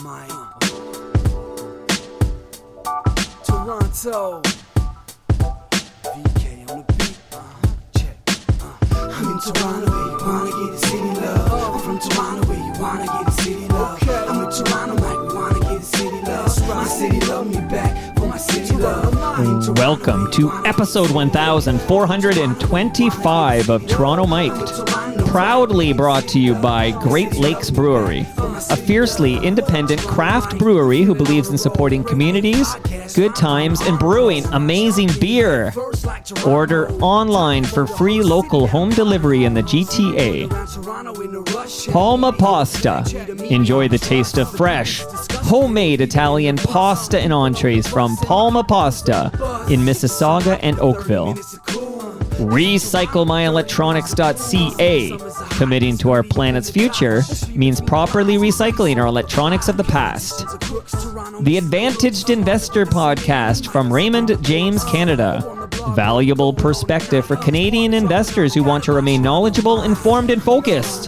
Mike. Toronto. VK on the beat. Check. I'm in Toronto where you wanna get the city love. I'm from Toronto where you wanna get the city love. I'm in Toronto like we wanna get the city love. My city love me back for my city love. Welcome to episode 1425 of Toronto Mic'd, proudly brought to you by Great Lakes Brewery, a fiercely independent craft brewery who believes in supporting communities, good times, and brewing amazing beer. Order online for free local home delivery in the GTA. Palma Pasta. Enjoy the taste of fresh, homemade Italian pasta and entrees from Palma Pasta in Mississauga and Oakville. RecycleMyElectronics.ca. Committing to our planet's future means properly recycling our electronics of the past. The Advantaged Investor Podcast from Raymond James Canada. Valuable perspective for Canadian investors who want to remain knowledgeable, informed, and focused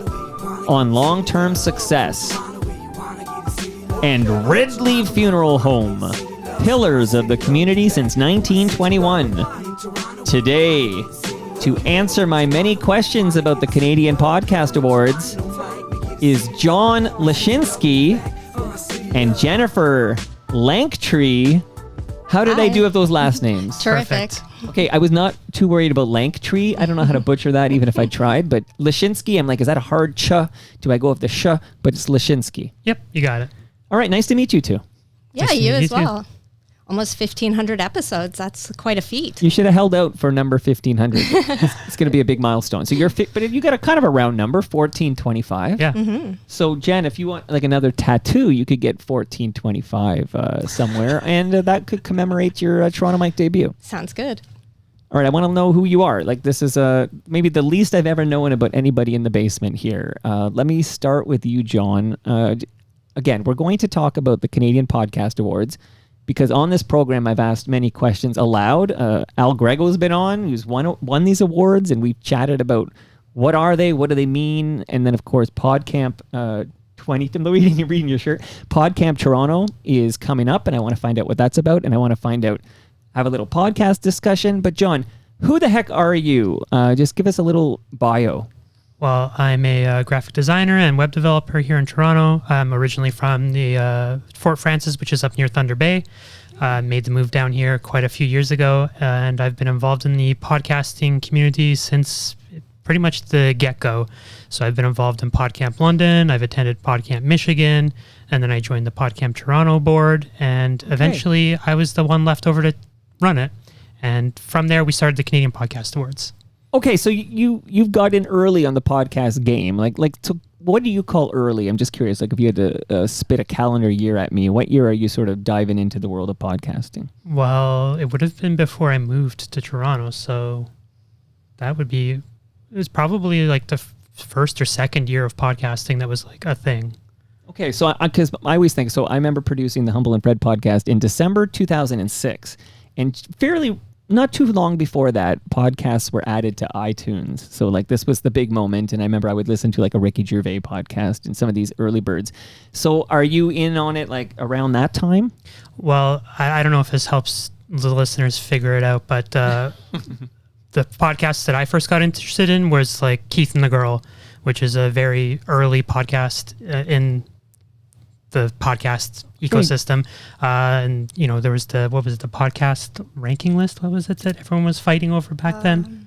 on long-term success. And Ridley Funeral Home. Pillars of the community since 1921. Today, to answer my many questions about the Canadian Podcast Awards, is John Lashinsky and Jennifer Lanktree. How did I do with those last names? Terrific. Okay, I was not too worried about Lanktree. I don't know how to butcher that even if I tried, but Lashinsky, I'm like, is that a hard ch? Do I go with the sh? But it's Lashinsky. Yep, you got it. All right, nice to meet you two. Yeah, Nice to you meet as you too. well. Almost 1,500 episodes. That's quite a feat. You should have held out for number 1,500. It's going to be a big milestone. So but if you got a kind of a round number, 1425. Yeah. Mm-hmm. So Jen, if you want like another tattoo, you could get 1425 somewhere, and that could commemorate your Toronto Mic debut. Sounds good. All right, I want to know who you are. Like this is maybe the least I've ever known about anybody in the basement here. Let me start with you, John. Again, we're going to talk about the Canadian Podcast Awards, because on this program, I've asked many questions aloud. Al Grego's been on, who's won these awards, and we've chatted about what are they, what do they mean, and then, of course, PodCamp 20... I'm reading your shirt. PodCamp Toronto is coming up, and I want to find out what that's about, and I want to have a little podcast discussion. But, John, who the heck are you? Just give us a little bio. Well, I'm a graphic designer and web developer here in Toronto. I'm originally from the Fort Frances, which is up near Thunder Bay. Made the move down here quite a few years ago, and I've been involved in the podcasting community since pretty much the get-go. So I've been involved in PodCamp London, I've attended PodCamp Michigan, and then I joined the PodCamp Toronto board, and eventually I was the one left over to run it. And from there, we started the Canadian Podcast Awards. Okay, so you've got in early on the podcast game. So what do you call early? I'm just curious. Like, if you had to spit a calendar year at me, what year are you sort of diving into the world of podcasting? Well, it would have been before I moved to Toronto, so it was probably like the first or second year of podcasting that was like a thing. Okay, so because I always think, so I remember producing the Humble and Fred podcast in December 2006, and fairly not too long before that, podcasts were added to iTunes. So like this was the big moment. And I remember I would listen to like a Ricky Gervais podcast and some of these early birds. So are you in on it like around that time? Well, I don't know if this helps the listeners figure it out, but the podcasts that I first got interested in was like Keith and the Girl, which is a very early podcast in the podcast ecosystem. And there was the podcast ranking list? What was it that everyone was fighting over back then?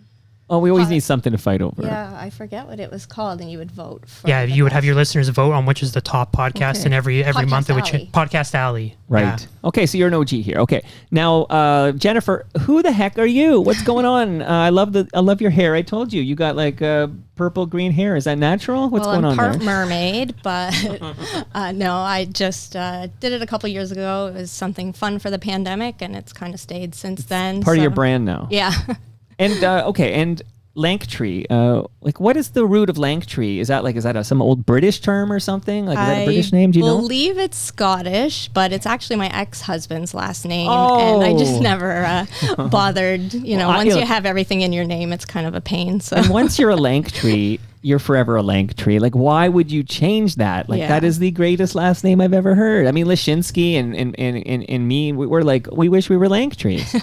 We always need something to fight over. Yeah, I forget what it was called, and you would vote for you would have your listeners vote on which is the top podcast, and every month it would Podcast Alley. Right. Yeah. Okay, so you're an OG here. Okay. Now, Jennifer, who the heck are you? What's going on? I love your hair. I told you got like purple green hair. Is that natural? What's going on I'm part there? mermaid, but no, I just did it a couple years ago. It was something fun for the pandemic, and it's kind of stayed since then. Part of your brand now. Yeah. And and Lanktree, what is the root of Lanktree? Is that some old British term or something? Like, is that a British name? Do you know? I believe it's Scottish, but it's actually my ex-husband's last name, and I just never bothered. Once you have everything in your name, it's kind of a pain. So, and once you're a Lanktree, you're forever a Langtree. Like, why would you change that? Like, that is the greatest last name I've ever heard. I mean, Lashinsky and me, we're like, we wish we were Langtrees.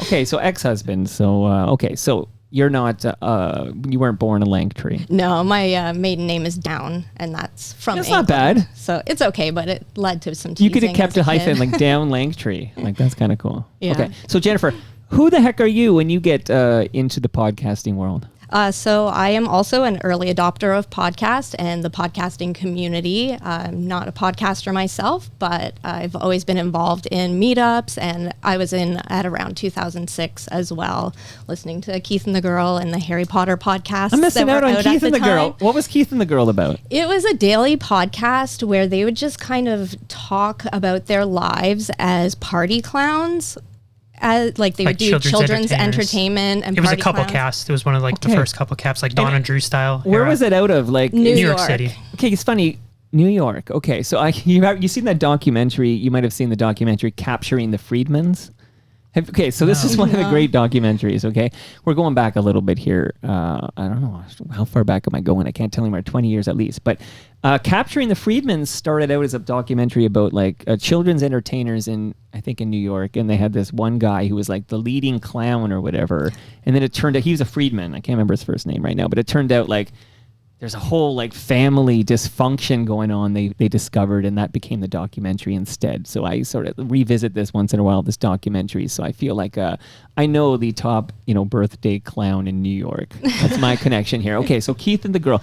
Okay, so ex-husband. So, okay, so you're not, you weren't born a Langtree. No, my maiden name is Down, and that's from That's England. not bad. So it's okay, but it led to some teasing. You could have kept as a hyphen, kid. like Down Langtree. Like, that's kind of cool. Yeah. Okay, so Jennifer, who the heck are you when you get into the podcasting world? So I am also an early adopter of podcast and the podcasting community. I'm not a podcaster myself, but I've always been involved in meetups, and I was in at around 2006 as well, listening to Keith and the Girl and the Harry Potter podcast. I'm missing out on Keith and the Girl. What was Keith and the Girl about? It was a daily podcast where they would just kind of talk about their lives as party clowns. Like they would do children's entertainment and it was a party couple clowns. cast. It was one of like the first couple caps, like Don and Drew style. Where era. was it out of? Like New York York City. Okay, it's funny. New York. Okay, so you seen that documentary? You might have seen the documentary Capturing the Freedmans. Okay, so this is one of the great documentaries, okay? We're going back a little bit here. I don't know. How far back am I going? I can't tell anymore. 20 years at least. But Capturing the Freedmans started out as a documentary about like children's entertainers I think in New York. And they had this one guy who was like the leading clown or whatever. And then it turned out, he was a freedman. I can't remember his first name right now. But it turned out like there's a whole like family dysfunction going on they discovered, and that became the documentary instead. So I sort of revisit this once in a while, this documentary. So I feel like I know the top, birthday clown in New York. That's my connection here. Okay, so Keith and the Girl.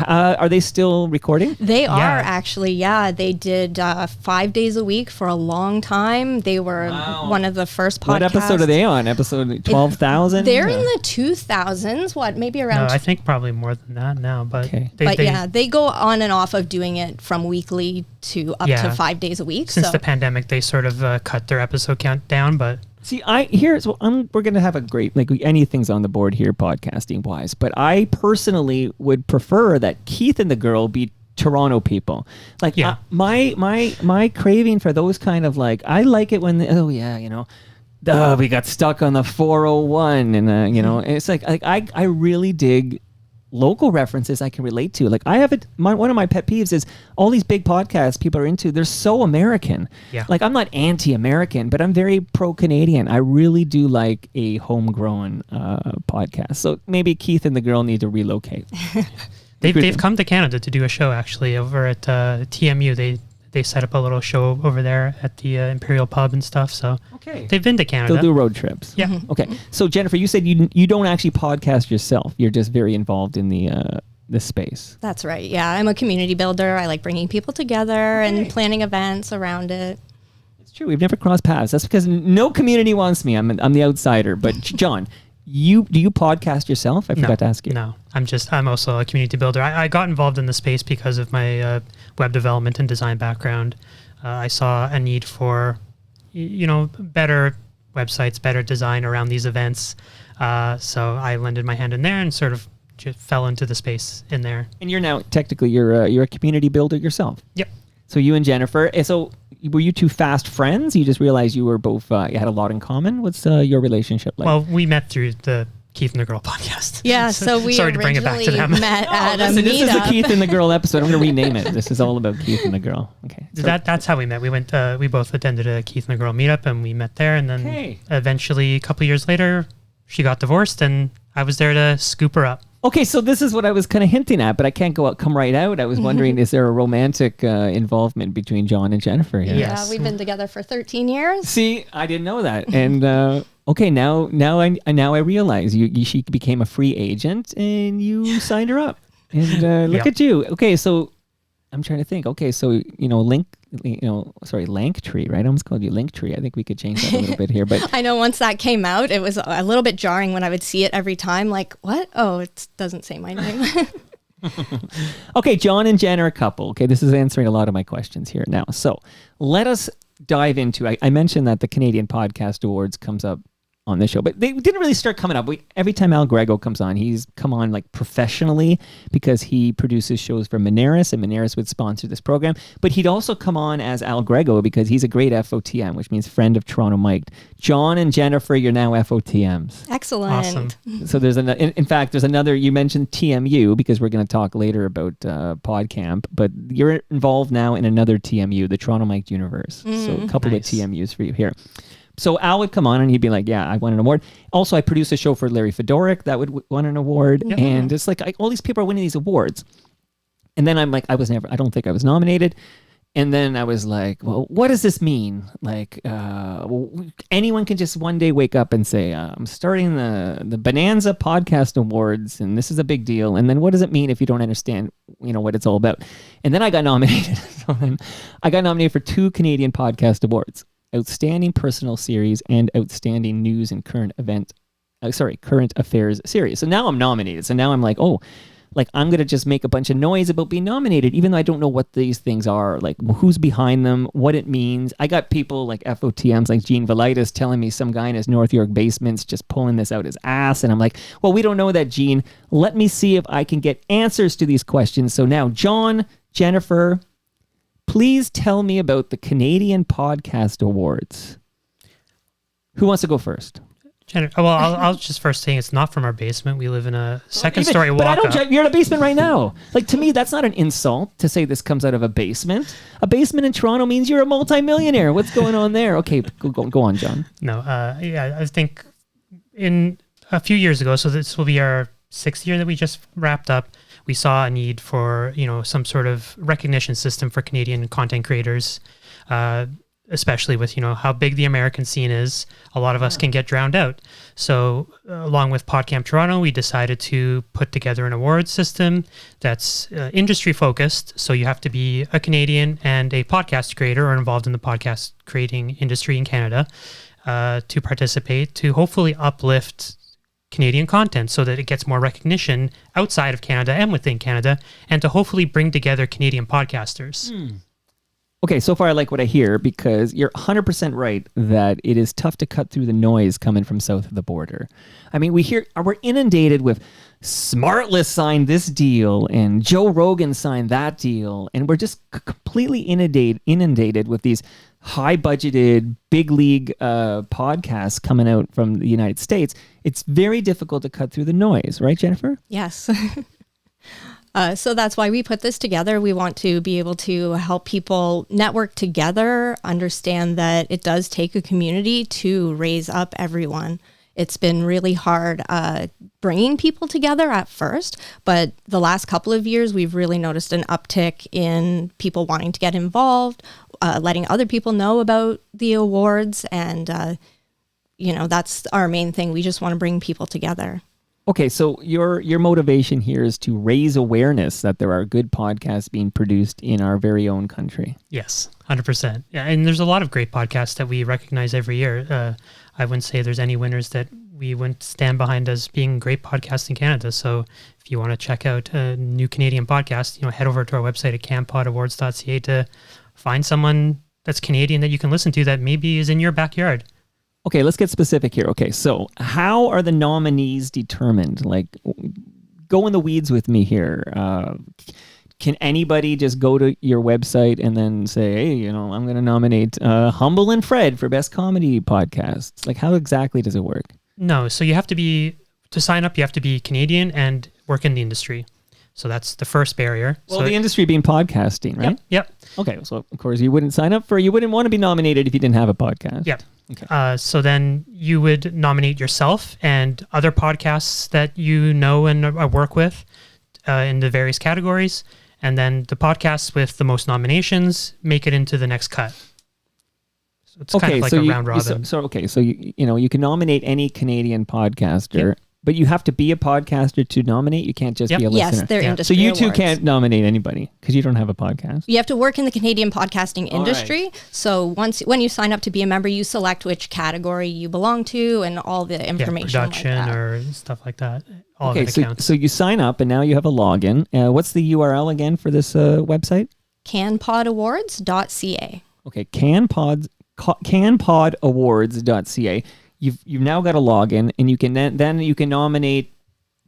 Are they still recording? They are actually, yeah. They did 5 days a week for a long time. They were one of the first podcasts. What episode are they on? Episode 12,000? They're in the 2000s. Maybe around... No, I think probably more than that now. But okay. They go on and off of doing it from weekly to up to 5 days a week. Since the pandemic, they sort of cut their episode count down, but... See, we're going to have a great, like anything's on the board here podcasting wise, but I personally would prefer that Keith and the Girl be Toronto people. Like my craving for those kind of like, I like it when, we got stuck on the 401 and, and it's like I really dig local references I can relate to. Like I have one of my pet peeves is all these big podcasts people are into, they're so American. Yeah. Like I'm not anti-American, but I'm very pro-Canadian. I really do like a homegrown podcast. So maybe Keith and the Girl need to relocate. They've come to Canada to do a show actually over at TMU. They set up a little show over there at the Imperial Pub and stuff. So they've been to Canada. They'll do road trips. Yeah. Mm-hmm. Okay. So Jennifer, you said you don't actually podcast yourself. You're just very involved in the space. That's right. Yeah, I'm a community builder. I like bringing people together and planning events around it. It's true. We've never crossed paths. That's because no community wants me. I'm the outsider. But John, do you podcast yourself? I forgot to ask you. No, I'm also a community builder. I got involved in the space because of my web development and design background. I saw a need for, better websites, better design around these events. So I lended my hand in there and sort of just fell into the space in there. And you're now technically you're a community builder yourself. Yep. So you and Jennifer. So were you two fast friends? You just realized you were both you had a lot in common. What's your relationship like? Well, we met through the Keith and the Girl podcast. Yeah, so we Sorry to bring it back to them. met at a meetup. This is the Keith and the Girl episode. I'm going to rename it. This is all about Keith and the Girl. Okay. So That's how we met. We went. We both attended a Keith and the Girl meetup, and we met there. And then eventually, a couple of years later, she got divorced, and I was there to scoop her up. Okay, so this is what I was kind of hinting at, but I can't come right out. I was wondering, is there a romantic involvement between John and Jennifer here? Yeah, we've been together for 13 years. See, I didn't know that. And okay, now I realize she became a free agent and you signed her up. And look at you. Okay, so I'm trying to think. Okay, so Langtree, right? I almost called you Linktree. I think we could change that a little bit here. But I know once that came out, it was a little bit jarring when I would see it every time. Like, what? Oh, it doesn't say my name. Okay, John and Jen are a couple. Okay, this is answering a lot of my questions here now. So let us dive into. I mentioned that the Canadian Podcast Awards comes up on this show, but they didn't really start coming up. Every time Al Grego comes on, he's come on like professionally because he produces shows for Moneris, and Moneris would sponsor this program. But he'd also come on as Al Grego because he's a great FOTM, which means friend of Toronto Mike. John and Jennifer, you're now FOTMs. Excellent. Awesome. So there's in fact, there's another, you mentioned TMU because we're going to talk later about PodCamp, but you're involved now in another TMU, the Toronto Mike Universe. So a couple of TMUs for you here. So Al would come on and he'd be like, yeah, I won an award. Also, I produced a show for Larry Fedoruk that would won an award. Yeah. And it's like, all these people are winning these awards. And then I'm like, I don't think I was nominated. And then I was like, well, what does this mean? Like, anyone can just one day wake up and say, I'm starting the Bonanza Podcast Awards, and this is a big deal. And then what does it mean if you don't understand, what it's all about? And then I got nominated. So then I got nominated for 2 Canadian Podcast Awards. Outstanding Personal Series and Outstanding News and Current Affairs Series. So now I'm nominated. So now I'm like, I'm going to just make a bunch of noise about being nominated, even though I don't know what these things are, like who's behind them, what it means. I got people like FOTMs like Gene Velitis telling me some guy in his North York basement's just pulling this out his ass. And I'm like, well, we don't know that, Gene. Let me see if I can get answers to these questions. So now, John, Jennifer, please tell me about the Canadian Podcast Awards. Who wants to go first? Well, I'll just first say it's not from our basement. We live in a second-story walk-up. But you're in a basement right now. Like, to me, that's not an insult to say this comes out of a basement. A basement in Toronto means you're a multimillionaire. What's going on there? Okay, go on, John. No, I think in a few years ago, so this will be our 6th year that we just wrapped up, we saw a need for, some sort of recognition system for Canadian content creators, especially with, how big the American scene is. A lot of us can get drowned out. So along with PodCamp Toronto, we decided to put together an award system that's industry focused. So you have to be a Canadian and a podcast creator or involved in the podcast creating industry in Canada to participate, to hopefully uplift Canadian content so that it gets more recognition outside of Canada and within Canada, and to hopefully bring together Canadian podcasters. Okay, so far I like what I hear, because you're 100% right that it is tough to cut through the noise coming from south of the border. I mean, we're inundated with Smartless signed this deal and Joe Rogan signed that deal, and we're just completely inundated with these high-budgeted, big-league podcasts coming out from the United States. It's very difficult to cut through the noise, right, Jennifer? Yes. So that's why we put this together. We want to be able to help people network together, understand that it does take a community to raise up everyone. It's been really hard bringing people together at first, but the last couple of years, we've really noticed an uptick in people wanting to get involved, letting other people know about the awards, and that's our main thing. We just want to bring people together. Okay, so your motivation here is to raise awareness that there are good podcasts being produced in our very own country. Yes, 100%. Yeah, and there's a lot of great podcasts that we recognize every year. I wouldn't say there's any winners that we wouldn't stand behind as being great podcasts in Canada. So if you want to check out a new Canadian podcast, head over to our website at canpodawards.ca to find someone that's Canadian that you can listen to that maybe is in your backyard. Okay, let's get specific here. Okay, so how are the nominees determined? Like, go in the weeds with me here. Can anybody just go to your website and then say, hey, I'm going to nominate Humble and Fred for Best Comedy Podcasts? Like, how exactly does it work? No, so to sign up, you have to be Canadian and work in the industry. So that's the first barrier. Well, the industry being podcasting, right? Yep. Okay, so of course you wouldn't want to be nominated if you didn't have a podcast. Yep. Okay. So then you would nominate yourself and other podcasts that you know and work with in the various categories. And then the podcasts with the most nominations make it into the next cut. So it's kind of like a round robin. So you can nominate any Canadian podcaster. Yep. But you have to be a podcaster to nominate. You can't just be a listener. Yes, they're industry So you awards. two can't nominate anybody because you don't have a podcast. You have to work in the Canadian podcasting industry. Right. So when you sign up to be a member, you select which category you belong to and all the information. Production like that. or stuff like that. All okay, of it accounts. So you sign up and now you have a login. What's the URL again for this website? canpodawards.ca. Okay, canpodawards.ca. you've now got a login, and you can then you can nominate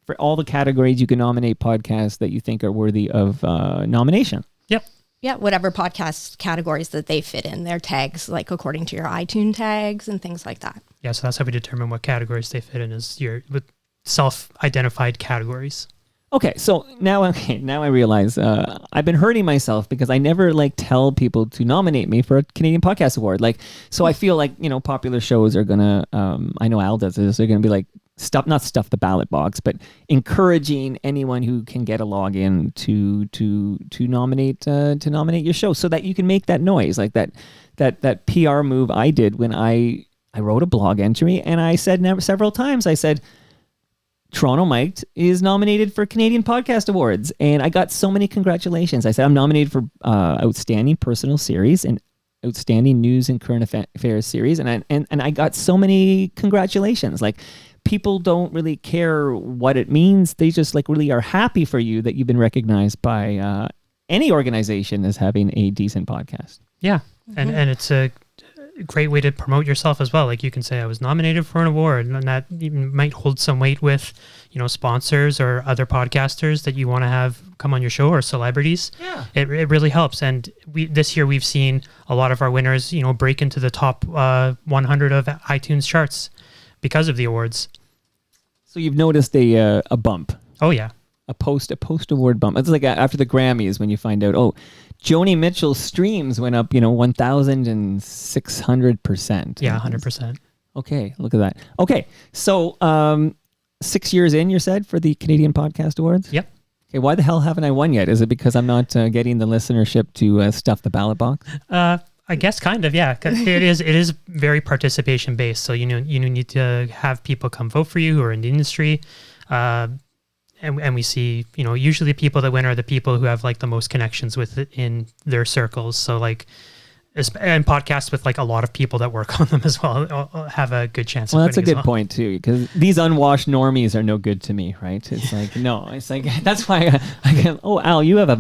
for all the categories. You can nominate podcasts that you think are worthy of nomination. Yep. Yeah, whatever podcast categories that they fit in, their tags, like according to your iTunes tags and things like that. Yeah, so that's how we determine what categories they fit in, is your with self-identified categories. Okay, so now I realize I've been hurting myself because I never tell people to nominate me for a Canadian Podcast Award. So I feel like popular shows are gonna. I know Al does this. They're gonna be like not stuff the ballot box, but encouraging anyone who can get a login to nominate your show, so that you can make that noise, like that PR move I did when I wrote a blog entry and I said several times, I said, Toronto Mic'd is nominated for Canadian Podcast Awards, and I got so many congratulations. I said I'm nominated for Outstanding Personal Series and Outstanding News and Current Affairs Series, and I got so many congratulations. Like, people don't really care what it means; they just really are happy for you that you've been recognized by any organization as having a decent podcast. Yeah, and it's a great way to promote yourself as well. Like, you can say I was nominated for an award, and that even might hold some weight with sponsors or other podcasters that you want to have come on your show, or celebrities. Yeah, it really helps. And this year we've seen a lot of our winners break into the top 100 of iTunes charts because of the awards. So you've noticed a bump. Oh yeah, a post award bump. It's like after the Grammys when you find out, Joni Mitchell's streams went up 1,600%. Yeah, 100%. Okay, look at that. Okay, so 6 years in, you said, for the Canadian Podcast Awards? Yep. Okay, why the hell haven't I won yet? Is it because I'm not getting the listenership to stuff the ballot box? I guess kind of, yeah. 'Cause it is very participation based. So you need to have people come vote for you who are in the industry. And we see, usually people that win are the people who have the most connections with it in their circles. So and podcasts with a lot of people that work on them as well have a good chance. Well, of that's a winning good point too, because these unwashed normies are no good to me, right? It's that's why Al, you have a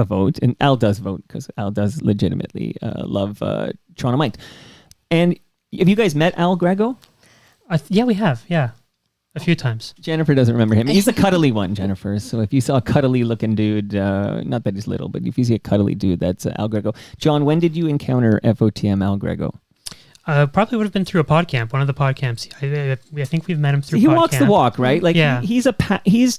vote, and Al does vote because Al does legitimately love Toronto Mike. And have you guys met Al Grego? Yeah, we have. Yeah. A few times. Jennifer doesn't remember him. He's a cuddly one, Jennifer. So if you saw a cuddly looking dude, not that he's little, but if you see a cuddly dude, that's Al Grego. John, when did you encounter FOTM Al Grego? Probably would have been through a PodCamp, one of the PodCamps. I think we've met him through. He walks the walk, right? Yeah. He's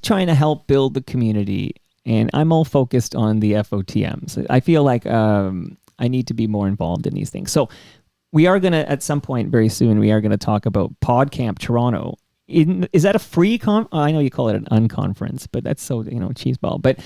trying to help build the community, and I'm all focused on the FOTMs. I feel like I need to be more involved in these things. So we are going to, at some point very soon, we are going to talk about PodCamp Toronto. Is that a free I know you call it an unconference, but that's so cheeseball. But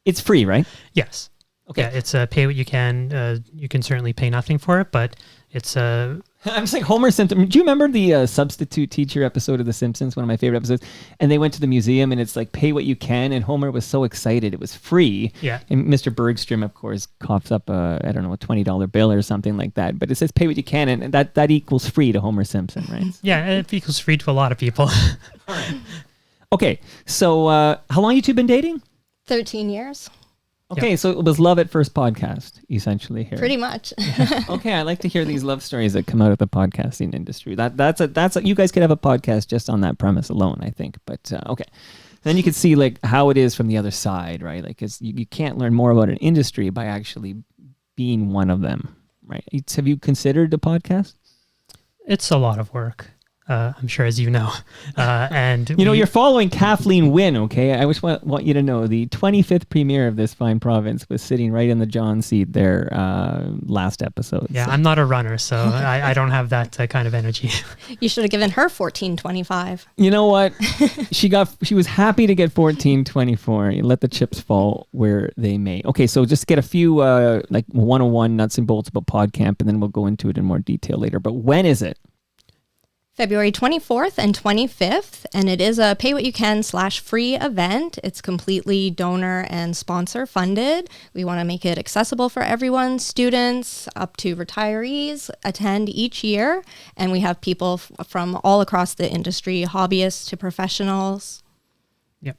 it's free, right? Yes. Okay. Yeah, it's pay what you can. You can certainly pay nothing for it, but it's I'm just like Homer Simpson. Do you remember the substitute teacher episode of The Simpsons? One of my favorite episodes. And they went to the museum, and it's like pay what you can. And Homer was so excited it was free. Yeah. And Mr. Bergstrom, of course, coughs up a $20 bill or something like that. But it says pay what you can, and that equals free to Homer Simpson, right? Yeah, it equals free to a lot of people. All right. Okay, so how long you two been dating? 13 years. Okay, so it was love at first podcast, essentially here. Pretty much. Okay, I like to hear these love stories that come out of the podcasting industry. That's you guys could have a podcast just on that premise alone, I think. But okay, then you could see how it is from the other side, right? Because you can't learn more about an industry by actually being one of them, right? Have you considered a podcast? It's a lot of work. I'm sure, as you know. And you're following Kathleen Wynne, okay? I just want you to know the 25th premiere of this fine province was sitting right in the John seat there last episode. Yeah, so. I'm not a runner, so I don't have that kind of energy. You should have given her 14.25. You know what? She was happy to get 14.24. You let the chips fall where they may. Okay, so just get a few 101 nuts and bolts about PodCamp, and then we'll go into it in more detail later. But when is it? February 24th and 25th, and it is a pay what you can /free event. It's completely donor and sponsor funded. We want to make it accessible for everyone. Students up to retirees attend each year, and we have people from all across the industry, hobbyists to professionals. Yep.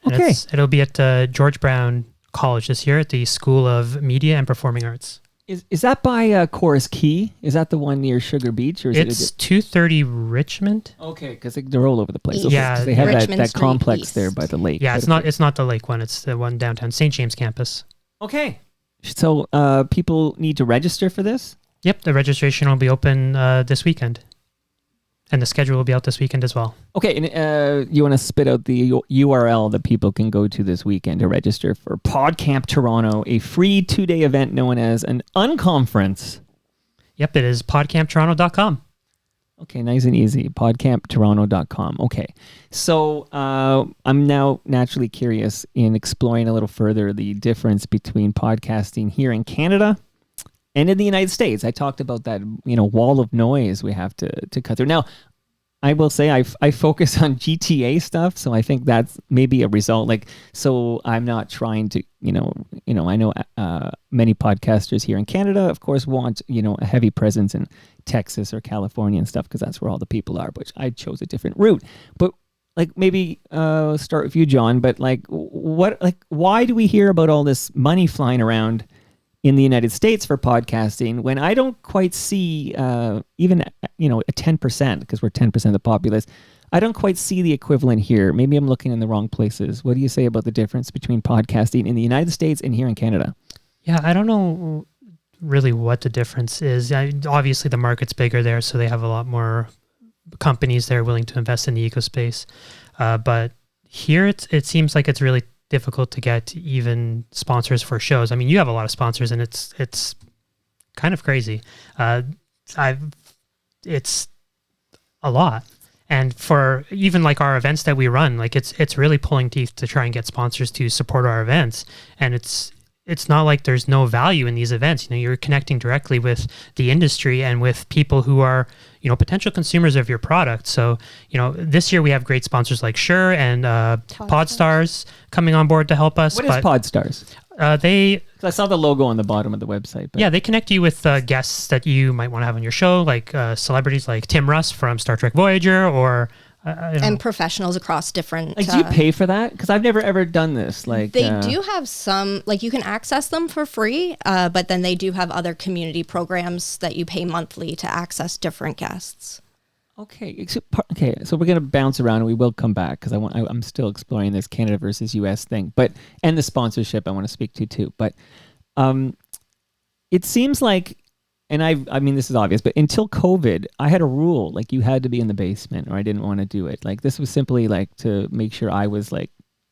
And okay. It'll be at George Brown College this year at the School of Media and Performing Arts. Is that by Chorus Key? Is that the one near Sugar Beach, or is It's 230 Richmond. Okay, because they're all over the place. East. Okay, Yeah, 'cause they have Richmond that Street complex East. there by the lake. Yeah, But it's not the lake one. It's the one downtown St. James campus. Okay. So people need to register for this? Yep, the registration will be open this weekend. And the schedule will be out this weekend as well. Okay, and you want to spit out the URL that people can go to this weekend to register for PodCamp Toronto, a free 2-day event known as an unconference. Yep, it is podcamptoronto.com. Okay, nice and easy. Podcamptoronto.com. Okay, so I'm now naturally curious in exploring a little further the difference between podcasting here in Canada and in the United States. I talked about that, wall of noise we have to cut through. Now, I will say I focus on GTA stuff, so I think that's maybe a result. So I'm not trying to, I know many podcasters here in Canada, of course, want, a heavy presence in Texas or California and stuff, because that's where all the people are, but I chose a different route. But maybe start with you, John, but why do we hear about all this money flying around in the United States for podcasting when I don't quite see even, a 10%, because we're 10% of the populace, I don't quite see the equivalent here. Maybe I'm looking in the wrong places. What do you say about the difference between podcasting in the United States and here in Canada? Yeah, I don't know really what the difference is. Obviously, the market's bigger there, so they have a lot more companies that are willing to invest in the ecospace. But here, it seems like it's really difficult to get even sponsors for shows. I mean, you have a lot of sponsors, and it's kind of crazy. It's a lot. And for even our events that we run, it's really pulling teeth to try and get sponsors to support our events. And it's not like there's no value in these events. You're connecting directly with the industry and with people who are, potential consumers of your product. So, this year we have great sponsors like Shure and Podstars coming on board to help us. What is Podstars? 'Cause I saw the logo on the bottom of the website. But. Yeah, they connect you with guests that you might want to have on your show, like celebrities like Tim Russ from Star Trek Voyager, or and professionals across different. Do you pay for that? Because I've never ever done this. They do have some. You can access them for free, but then they do have other community programs that you pay monthly to access different guests. Okay, so we're gonna bounce around and we will come back because I'm still exploring this Canada versus US thing, and the sponsorship I want to speak to too. But it seems like, and I mean this is obvious, but until COVID, I had a rule you had to be in the basement or I didn't want to do it. This was simply to make sure I was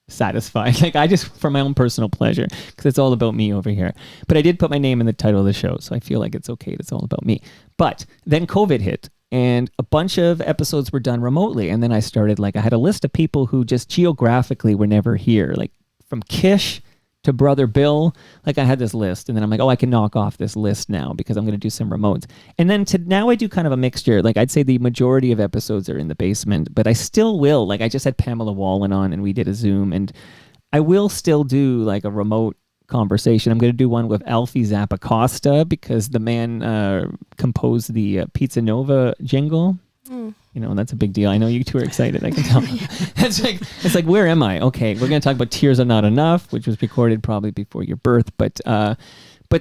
satisfied. I just for my own personal pleasure because it's all about me over here. But I did put my name in the title of the show, so I feel like it's okay. It's all about me. But then COVID hit. And a bunch of episodes were done remotely. And then I started, I had a list of people who just geographically were never here. From Kish to Brother Bill. I had this list. And then I'm like, I can knock off this list now because I'm going to do some remotes. And then now I do kind of a mixture. I'd say the majority of episodes are in the basement. But I still will. I just had Pamela Wallen on and we did a Zoom. And I will still do, a remote conversation. I'm going to do one with Alfie Zappacosta because the man composed the Pizza Nova jingle. That's a big deal. I know you two are excited. I can tell. It's where am I? Okay, we're going to talk about Tears Are Not Enough, which was recorded probably before your birth, but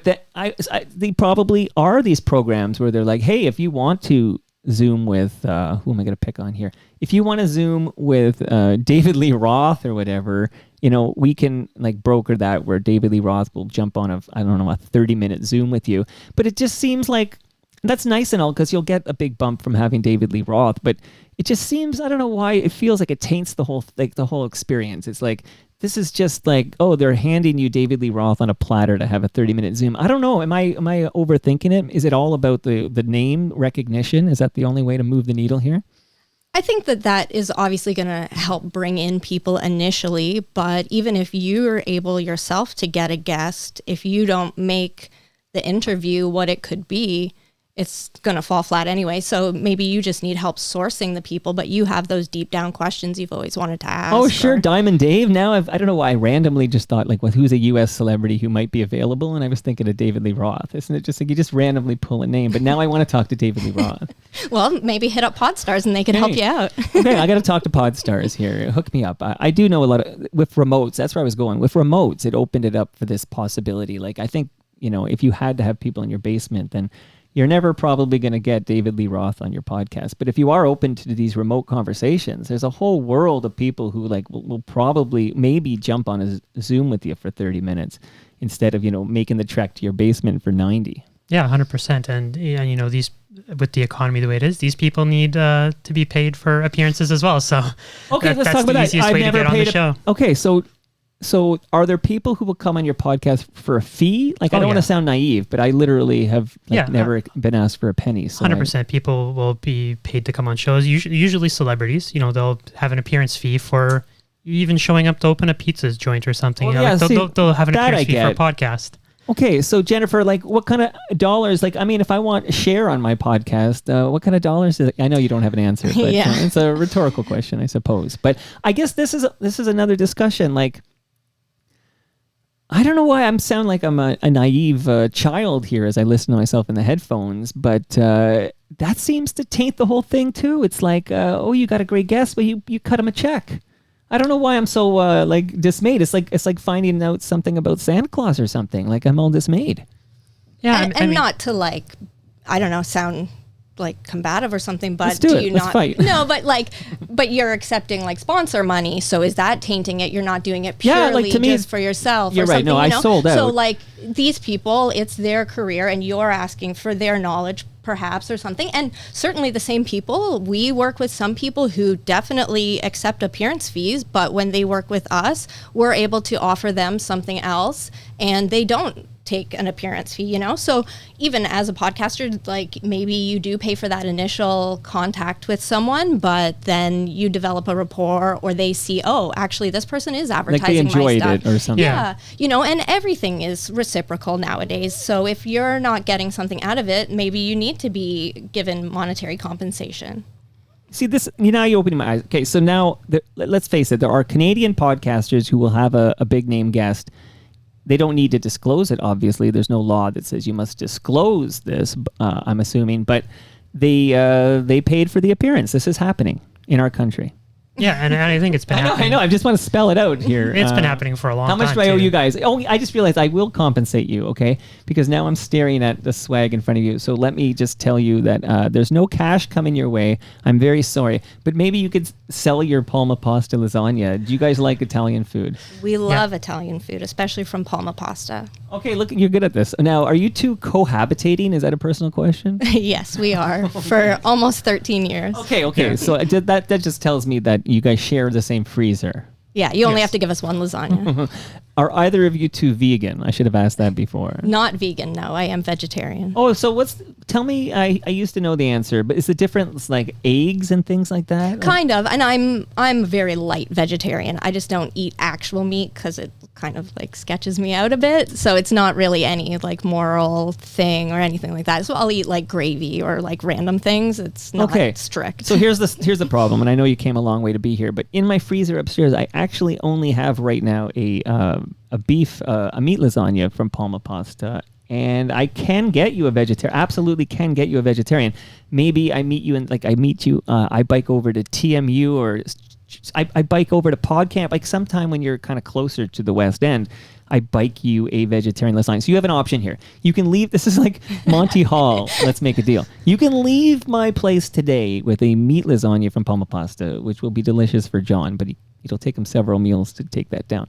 they probably are these programs where they're like, hey, if you want to Zoom with who am I going to pick on here? If you want to Zoom with David Lee Roth or whatever, we can broker that where David Lee Roth will jump on a 30-minute Zoom with you. But it just seems like that's nice and all because you'll get a big bump from having David Lee Roth. But it just seems, I don't know why, it feels like it taints the whole experience. It's this is just they're handing you David Lee Roth on a platter to have a 30-minute Zoom. I don't know. Am I overthinking it? Is it all about the name recognition? Is that the only way to move the needle here? I think that is obviously going to help bring in people initially, but even if you're able yourself to get a guest, if you don't make the interview what it could be, it's going to fall flat anyway. So maybe you just need help sourcing the people, but you have those deep down questions you've always wanted to ask. Oh, sure. Diamond Dave. Now I don't know why I randomly just thought who's a U.S. celebrity who might be available? And I was thinking of David Lee Roth. Isn't it just you just randomly pull a name? But now I want to talk to David Lee Roth. Well, maybe hit up Podstars and they can help you out. Okay, I got to talk to Podstars here. Hook me up. I do know a lot with remotes. That's where I was going. With remotes, it opened it up for this possibility. I think if you had to have people in your basement, then you're never probably going to get David Lee Roth on your podcast. But if you are open to these remote conversations, there's a whole world of people who will probably maybe jump on a Zoom with you for 30 minutes instead of, making the trek to your basement for 90. Yeah, 100%. And these, with the economy the way it is, these people need to be paid for appearances as well. So okay, let's talk about that. That's the easiest way to get on the show. Okay, so are there people who will come on your podcast for a fee? I don't want to sound naive, but I literally have never been asked for a penny. So 100% people will be paid to come on shows. Usually celebrities, they'll have an appearance fee for even showing up to open a pizza joint or something. They'll have an appearance fee for a podcast. Okay, so Jennifer, what kind of dollars? If I want a share on my podcast, what kind of dollars is it? I know you don't have an answer, but it's a rhetorical question, I suppose. But I guess this is another discussion. I don't know why I'm sound like I'm a naive child here as I listen to myself in the headphones, but that seems to taint the whole thing too. It's you got a great guest, but you cut him a check. I don't know why I'm so dismayed. It's like finding out something about Santa Claus or something. I'm all dismayed. Yeah, and not to I don't know, sound combative or something, but Let's fight. No, but you're accepting sponsor money, so is that tainting it? You're not doing it purely just for yourself. You're or right. something, No, I sold out. So these people, it's their career, and you're asking for their knowledge, perhaps, or something. And certainly the same people, we work with some people who definitely accept appearance fees, but when they work with us, we're able to offer them something else, and they don't take an appearance fee, So even as a podcaster, maybe you do pay for that initial contact with someone, but then you develop a rapport, or they see, oh, actually this person is advertising they enjoyed my stuff. it or something. Yeah. And everything is reciprocal nowadays. So if you're not getting something out of it, maybe you need to be given monetary compensation. See this, now you're opening my eyes. Okay, so now let's face it, there are Canadian podcasters who will have a big name guest. They don't need to disclose it, obviously. There's no law that says you must disclose this, I'm assuming. But they paid for the appearance. This is happening in our country. Yeah, and I think it's been happening. I know. I just want to spell it out here. It's been happening for a long time. How much do I owe you guys? Oh, I just realized I will compensate you, okay? Because now I'm staring at the swag in front of you. So let me just tell you that there's no cash coming your way. I'm very sorry. But maybe you could sell your Palma Pasta lasagna. Do you guys like Italian food? We love Italian food, especially from Palma Pasta. Okay, look, you're good at this. Now, are you two cohabitating? Is that a personal question? Yes, we are for almost 13 years. Okay. Yeah. So that just tells me that you guys share the same freezer. Yeah, you only have to give us one lasagna. Are either of you two vegan? I should have asked that before. Not vegan, no. I am vegetarian. Oh, so tell me, I used to know the answer, but is the difference eggs and things like that? Kind of, and I'm a very light vegetarian. I just don't eat actual meat because it kind of sketches me out a bit. So it's not really any moral thing or anything like that. So I'll eat gravy or random things. It's not strict. So here's the problem, and I know you came a long way to be here, but in my freezer upstairs, I actually only have right now a meat lasagna from Palma Pasta, and I can get you a vegetarian. Absolutely can get you a vegetarian. Maybe I meet you I bike over to TMU, or I bike over to PodCamp. Sometime when you're kind of closer to the West End, I bike you a vegetarian lasagna. So you have an option here. You can leave. This is like Monty Hall. Let's make a deal. You can leave my place today with a meat lasagna from Palma Pasta, which will be delicious for John, but it'll take him several meals to take that down.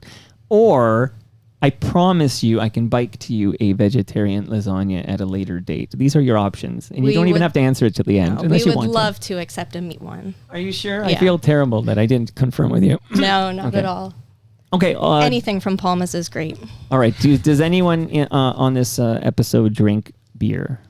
Or I promise you I can bike to you a vegetarian lasagna at a later date. These are your options. And you don't even have to answer it to the end. We would love to accept a meat one. Are you sure? Yeah. I feel terrible that I didn't confirm with you. No, not at all. Okay. Anything from Palmas is great. All right. Does anyone on this episode drink beer?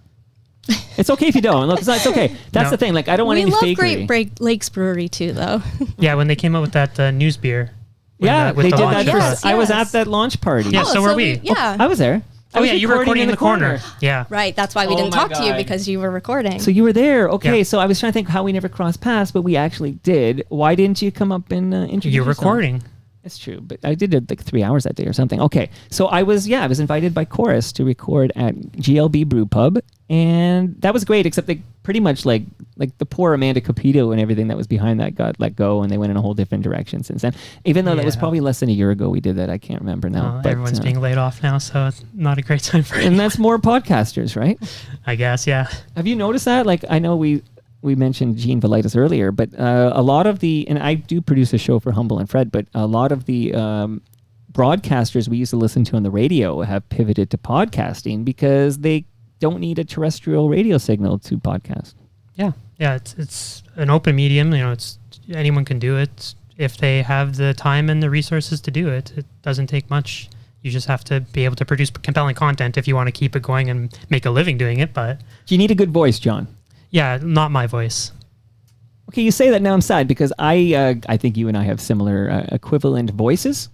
It's okay if you don't. Look, it's okay. That's the thing. I don't want any fakery. We love Great Lakes Brewery too, though. Yeah, when they came up with that news beer. Yeah, they did that. Yes. I was at that launch party. Yeah, so were we. Yeah. I was there. You were recording in the corner. Yeah. Right. That's why we didn't talk to you, because you were recording. So you were there. Okay. Yeah. So I was trying to think how we never crossed paths, but we actually did. Why didn't you come up and introduce You're yourself? recording. It's true, but I did it like 3 hours that day or something. Okay, so I was invited by Chorus to record at GLB Brew Pub, and that was great. Except they pretty much like the poor Amanda Capito and everything that was behind that got let go, and they went in a whole different direction since then. Even though that was probably less than a year ago we did that, I can't remember now. But everyone's being laid off now, so it's not a great time for it. And that's more podcasters, right? I guess, yeah. Have you noticed that? Like, I know we mentioned Gene Velitis earlier, but a lot of and I do produce a show for Humble and Fred, but a lot of the broadcasters we used to listen to on the radio have pivoted to podcasting because they don't need a terrestrial radio signal to podcast. Yeah, it's an open medium. It's anyone can do it if they have the time and the resources to do it. It doesn't take much. You just have to be able to produce compelling content if you want to keep it going and make a living doing it. But you need a good voice, John. Yeah, not my voice. Okay, you say that, now I'm sad because I think you and I have similar equivalent voices.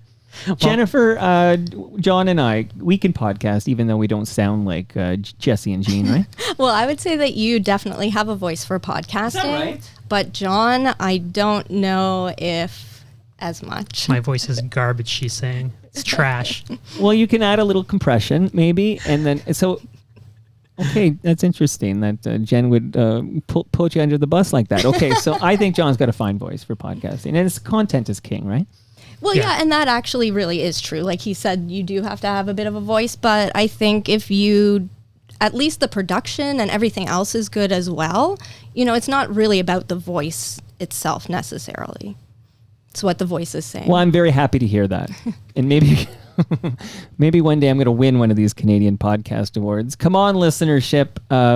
Well, Jennifer, John and I, we can podcast even though we don't sound like Jesse and Gene, right? Well, I would say that you definitely have a voice for podcasting. Is that right? But John, I don't know if as much. My voice is garbage, she's saying. It's trash. Well, you can add a little compression maybe, and then so... Okay, that's interesting that Jen would put you under the bus like that. Okay, so I think John's got a fine voice for podcasting, and his content is king, right? Well, yeah, and that actually really is true. Like he said, you do have to have a bit of a voice, but I think if you, at least the production and everything else is good as well, it's not really about the voice itself necessarily. It's what the voice is saying. Well, I'm very happy to hear that. And maybe... Maybe one day I'm going to win one of these Canadian podcast awards. Come on, listenership.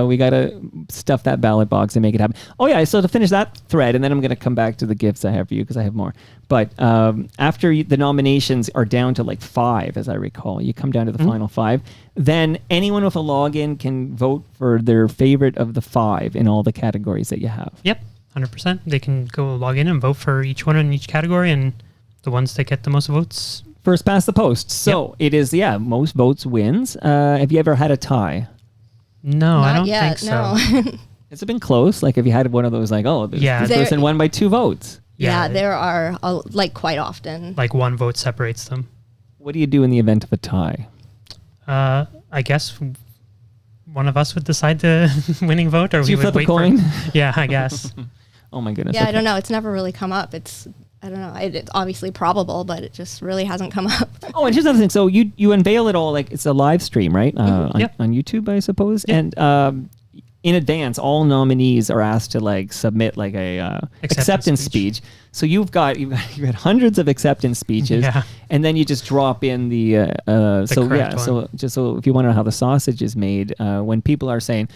We got to stuff that ballot box and make it happen. Oh, yeah. So to finish that thread, and then I'm going to come back to the gifts I have for you because I have more. But after the nominations are down to like 5, as I recall, you come down to the final 5, then anyone with a login can vote for their favorite of the 5 in all the categories that you have. Yep, 100%. They can go log in and vote for each one in each category, and the ones that get the most votes... First past the post. So it is, most votes wins. Have you ever had a tie? No, I don't think so. No. Has it been close? Like, have you had one of those, like, this person won by 2 votes? Yeah, there are, quite often. Like 1 vote separates them. What do you do in the event of a tie? I guess one of us would decide the winning vote, or Do we you would flip wait a coin? Yeah, I guess. Oh, my goodness. Yeah, I don't know. It's never really come up. I don't know. It's obviously probable, but it just really hasn't come up. Oh, and here's another thing. So you unveil it all, like it's a live stream, right? On YouTube, I suppose. Yep. And in advance, all nominees are asked to like submit like a acceptance speech. So you've had hundreds of acceptance speeches, and then you just drop in the so if you want to know how the sausage is made, when people are saying,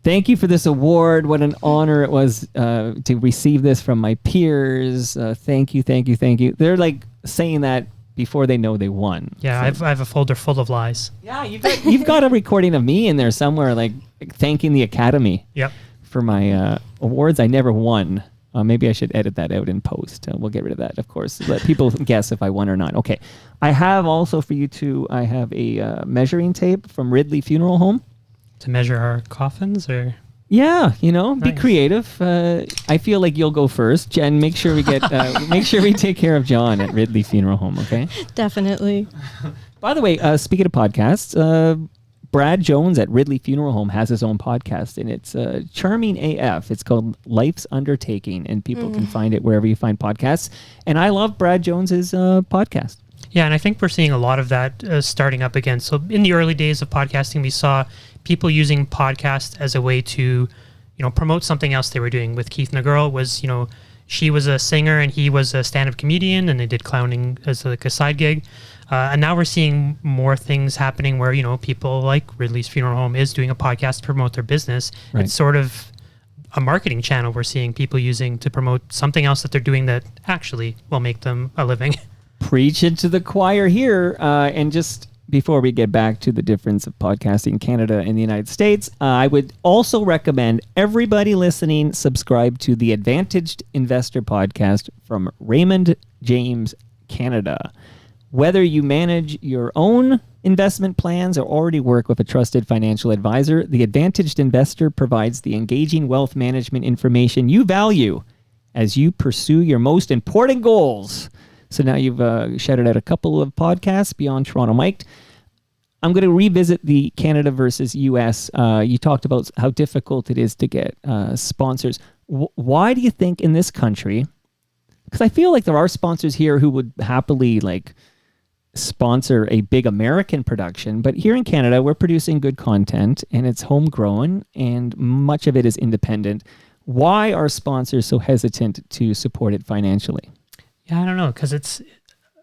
"Thank you for this award. What an honor it was to receive this from my peers. Thank you, thank you, thank you." They're like saying that before they know they won. Yeah, so, I have a folder full of lies. Yeah, you've got a recording of me in there somewhere, like thanking the Academy for my awards. I never won. Maybe I should edit that out in post. We'll get rid of that, of course. Let people guess if I won or not. Okay. I have also for you two, I have a measuring tape from Ridley Funeral Home. To measure our coffins, or? Yeah, be creative. I feel like you'll go first. Jen, make sure we take care of John at Ridley Funeral Home, okay? Definitely. By the way, speaking of podcasts, Brad Jones at Ridley Funeral Home has his own podcast, and it's charming AF. It's called Life's Undertaking, and people can find it wherever you find podcasts. And I love Brad Jones's podcast. Yeah, and I think we're seeing a lot of that starting up again. So in the early days of podcasting, we saw people using podcasts as a way to, promote something else they were doing. With Keith Nagurl was, she was a singer and he was a stand-up comedian, and they did clowning as like a side gig. And now we're seeing more things happening where, people like Ridley's Funeral Home is doing a podcast to promote their business. Right. It's sort of a marketing channel we're seeing people using to promote something else that they're doing that actually will make them a living. Preach it to the choir here. And just before we get back to the difference of podcasting in Canada and the United States, I would also recommend everybody listening subscribe to the Advantaged Investor podcast from Raymond James Canada. Whether you manage your own investment plans or already work with a trusted financial advisor, the Advantaged Investor provides the engaging wealth management information you value as you pursue your most important goals. So now you've shouted out a couple of podcasts beyond Toronto Mic'd. I'm going to revisit the Canada versus US. You talked about how difficult it is to get sponsors. Why do you think in this country, because I feel like there are sponsors here who would happily like sponsor a big American production, but here in Canada, we're producing good content and it's homegrown and much of it is independent. Why are sponsors so hesitant to support it financially? Yeah, I don't know, because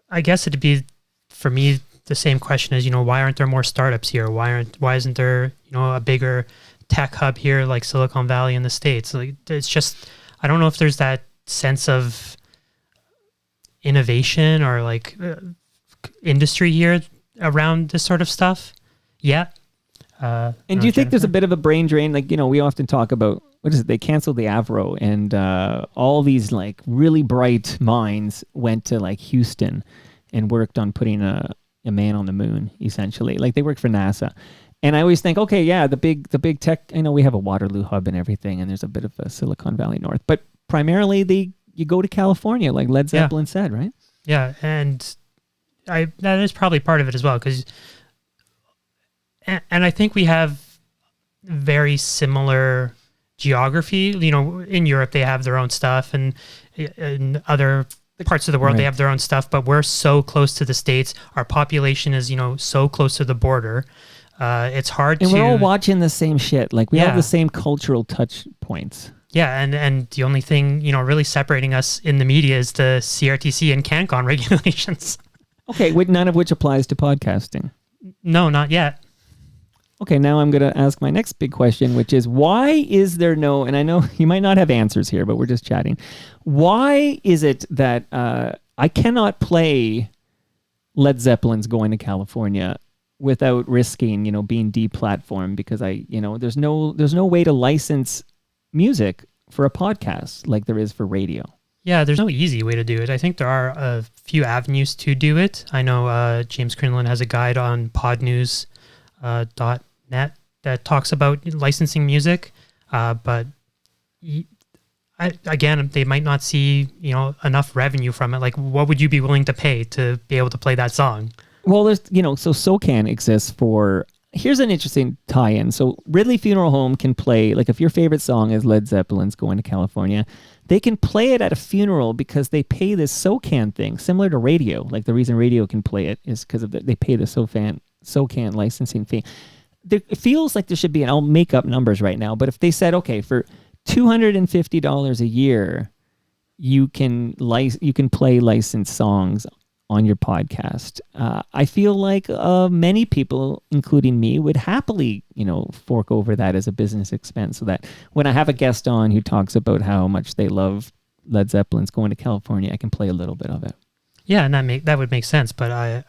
I guess it'd be, for me, the same question as, why aren't there more startups here? Why isn't there, a bigger tech hub here like Silicon Valley in the States? Like, it's just, I don't know if there's that sense of innovation or like industry here around this sort of stuff. Yeah. And do you think there's a bit of a brain drain? Like, we often talk about, what is it? They canceled the Avro and all these like really bright minds went to like Houston and worked on putting a man on the moon, essentially. Like they work for NASA. And I always think, okay, yeah, the big tech, I know we have a Waterloo hub and everything, and there's a bit of a Silicon Valley North, but primarily you go to California, like Led Zeppelin said, right? Yeah, and that is probably part of it as well, and I think we have very similar geography. In Europe they have their own stuff, and in other parts of the world they have their own stuff, but we're so close to the States. Our population is so close to the border. It's hard and we're all watching the same shit. Like we have the same cultural touch points. Yeah, and the only thing really separating us in the media is the CRTC and CanCon regulations. Okay, none of which applies to podcasting. No, not yet. Okay, now I'm going to ask my next big question, which is why is there no, and I know you might not have answers here, but we're just chatting. Why is it that I cannot play Led Zeppelin's Going to California without risking, being deplatformed because there's no way to license music for a podcast like there is for radio. Yeah, there's no easy way to do it. I think there are a few avenues to do it. I know James Crinlin has a guide on podnews.net that talks about licensing music, but again, they might not see enough revenue from it. Like, what would you be willing to pay to be able to play that song? Well, there's so SOCAN exists for. Here's an interesting tie-in. So Ridley Funeral Home can play, like if your favorite song is Led Zeppelin's Going to California, they can play it at a funeral because they pay this SOCAN thing, similar to radio. Like the reason radio can play it is because of they pay the SOCAN licensing fee. It feels like there should be, and I'll make up numbers right now, but if they said, okay, for $250 a year, you can play licensed songs on your podcast. I feel like many people, including me, would happily, fork over that as a business expense so that when I have a guest on who talks about how much they love Led Zeppelin's Going to California, I can play a little bit of it. Yeah, and that would make sense, but I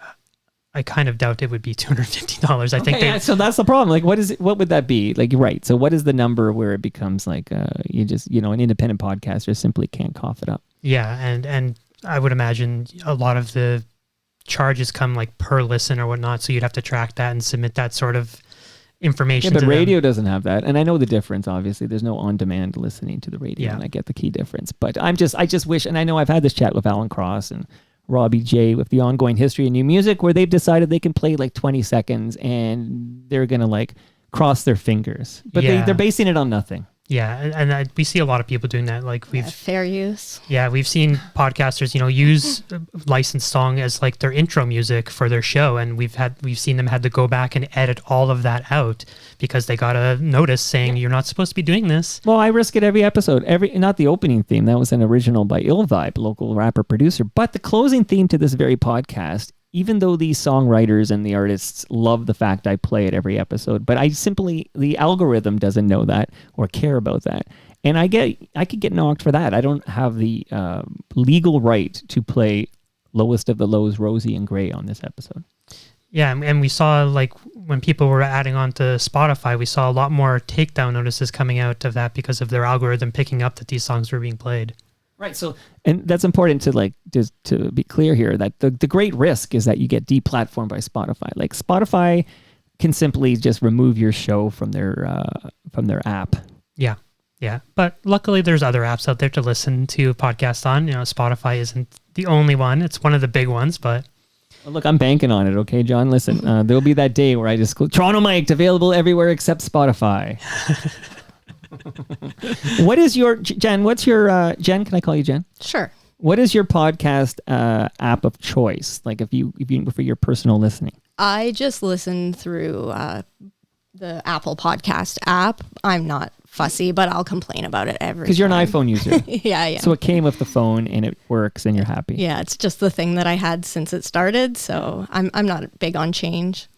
kind of doubt it would be $250. I think so that's the problem. Like, what would that be? Like, right. So what is the number where it becomes like, you just, an independent podcaster simply can't cough it up? Yeah. And I would imagine a lot of the charges come like per listen or whatnot. So you'd have to track that and submit that sort of information. Yeah, but radio doesn't have that. And I know the difference, obviously. There's no on-demand listening to the radio, and I get the key difference. But I just wish, and I know I've had this chat with Alan Cross and Robbie J with the ongoing history of new music, where they've decided they can play like 20 seconds and they're going to like cross their fingers. But they're basing it on nothing. Yeah, and we see a lot of people doing that. Like fair use. Yeah, we've seen podcasters, use licensed song as like their intro music for their show, and we've seen them had to go back and edit all of that out because they got a notice saying you're not supposed to be doing this. Well, I risk it every episode. Not the opening theme, that was an original by Ill Vibe, local rapper producer, but the closing theme to this very podcast. Even though these songwriters and the artists love the fact I play it every episode, but the algorithm doesn't know that or care about that. And I could get knocked for that. I don't have the legal right to play Lowest of the Lows, Rosie and Gray on this episode. Yeah, and we saw like when people were adding on to Spotify, we saw a lot more takedown notices coming out of that because of their algorithm picking up that these songs were being played. Right. So, and that's important to just to be clear here that the great risk is that you get deplatformed by Spotify. Like Spotify can simply just remove your show from their app. Yeah. Yeah, but luckily there's other apps out there to listen to podcasts on. Spotify isn't the only one. It's one of the big ones, but Well, look, I'm banking on it. Okay, John, listen, there'll be that day where I just go, Toronto Mic'd, available everywhere except Spotify. What is your, Jen, Jen, can I call you Jen? Sure. What is your podcast app of choice? Like if you for your personal listening? I just listen through the Apple Podcast app. I'm not fussy, but I'll complain about it every Because you're an time. iPhone user. Yeah. So it came with the phone and it works and you're happy. Yeah, it's just the thing that I had since it started, so I'm not big on change.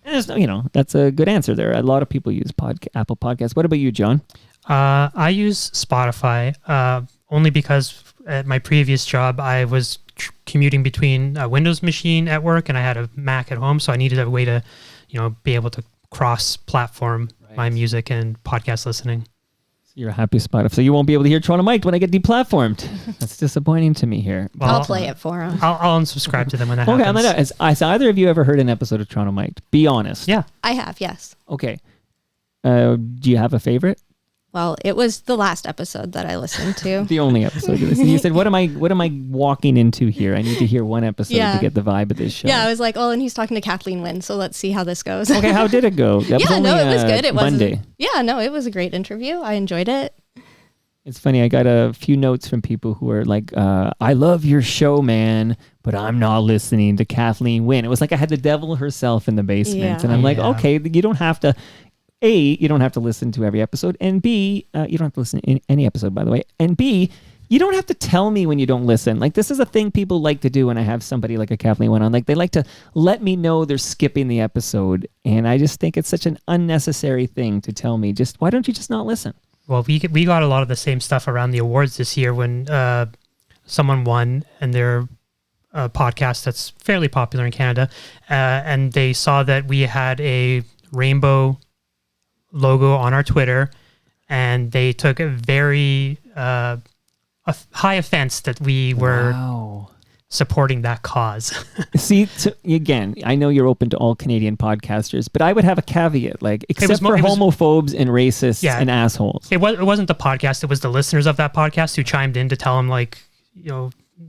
And that's a good answer there. A lot of people use Apple Podcasts. What about you, John? I use Spotify only because at my previous job, I was commuting between a Windows machine at work and I had a Mac at home. So I needed a way to, be able to cross-platform my music and podcast listening. So you're a happy Spotify. So you won't be able to hear Toronto Mic'd when I get deplatformed. That's disappointing to me here. Well, I'll play it for them. I'll unsubscribe to them when that Okay, happens. has either of you ever heard an episode of Toronto Mic'd? Be honest. Yeah. I have, yes. Okay. Do you have a favorite? Well, it was the last episode that I listened to. The only episode you listened. You said, "What am I walking into here? I need to hear one episode to get the vibe of this show." Yeah, I was like, oh, and he's talking to Kathleen Wynne, so let's see how this goes. Okay, how did it go? That It was good. It was Monday. Yeah, no, it was a great interview. I enjoyed it. It's funny. I got a few notes from people who are like, "I love your show, man, but I'm not listening to Kathleen Wynne." It was like I had the devil herself in the basement, Yeah. and I'm like, Yeah. "Okay, you don't have to." A, you don't have to listen to every episode, and B, you don't have to listen to any episode, by the way, and B, you don't have to tell me when you don't listen. Like, this is a thing people like to do when I have somebody like a Kathleen Wynne on. Like, they like to let me know they're skipping the episode, and I just think it's such an unnecessary thing to tell me. Just, why don't you just not listen? Well, we got a lot of the same stuff around the awards this year when someone won and they're a podcast that's fairly popular in Canada, and they saw that we had a rainbow logo on our Twitter, and they took a very high offense that we were supporting that cause. See, again, I know you're open to all Canadian podcasters, but I would have a caveat, like, except for it was homophobes and racists and assholes. It wasn't the podcast; it was the listeners of that podcast who chimed in to tell them, like,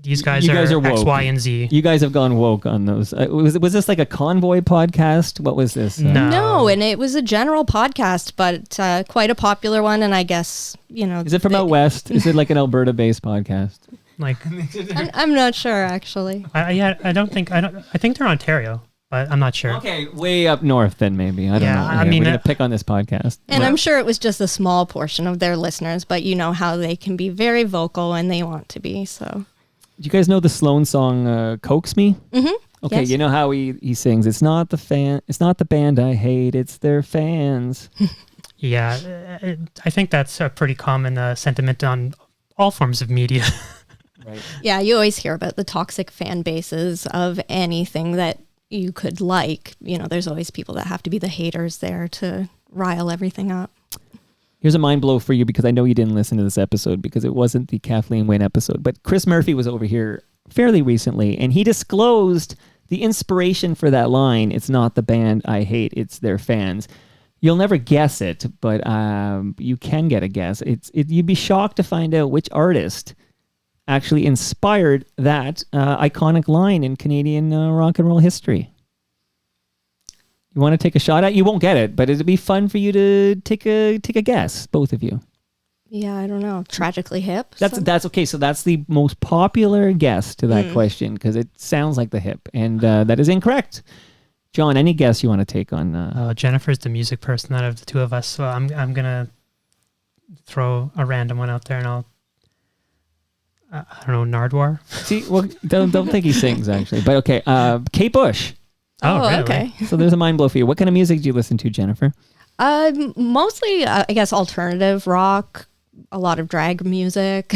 these guys are woke. X, Y, and Z. You guys have gone woke on those. Was this like a convoy podcast? What was this? No, and it was a general podcast, but quite a popular one. And I guess, Is it from out west? Is it like an Alberta-based podcast? Like, I'm not sure, actually. I think they're Ontario, but I'm not sure. Okay, way up north then maybe. I don't know. I mean, we're gonna pick on this podcast. And I'm sure it was just a small portion of their listeners, but you know how they can be very vocal when they want to be, so... Do you guys know the Sloan song "Coax Me"? Mm-hmm. Okay, yes. You know how he sings. It's not the band I hate. It's their fans. Yeah, I think that's a pretty common sentiment on all forms of media. Right. Yeah, you always hear about the toxic fan bases of anything that you could like. There's always people that have to be the haters there to rile everything up. Here's a mind blow for you because I know you didn't listen to this episode because it wasn't the Kathleen Wynne episode, but Chris Murphy was over here fairly recently and he disclosed the inspiration for that line. It's not the band I hate, it's their fans. You'll never guess it, but you can get a guess. You'd be shocked to find out which artist actually inspired that iconic line in Canadian rock and roll history. You want to take a shot at it? You won't get it, but it'd be fun for you to take a guess, both of you. Yeah, I don't know. Tragically Hip? That's okay. So that's the most popular guess to that question because it sounds like the Hip, and that is incorrect. John, any guess you want to take on? Jennifer's the music person out of the two of us, so I'm gonna throw a random one out there, and I don't know, Nardwar. See, well, don't think he sings actually, but okay. Kate Bush. Oh, really? Okay. So there's a mind blow for you. What kind of music do you listen to, Jennifer? Mostly, I guess, alternative rock, a lot of drag music.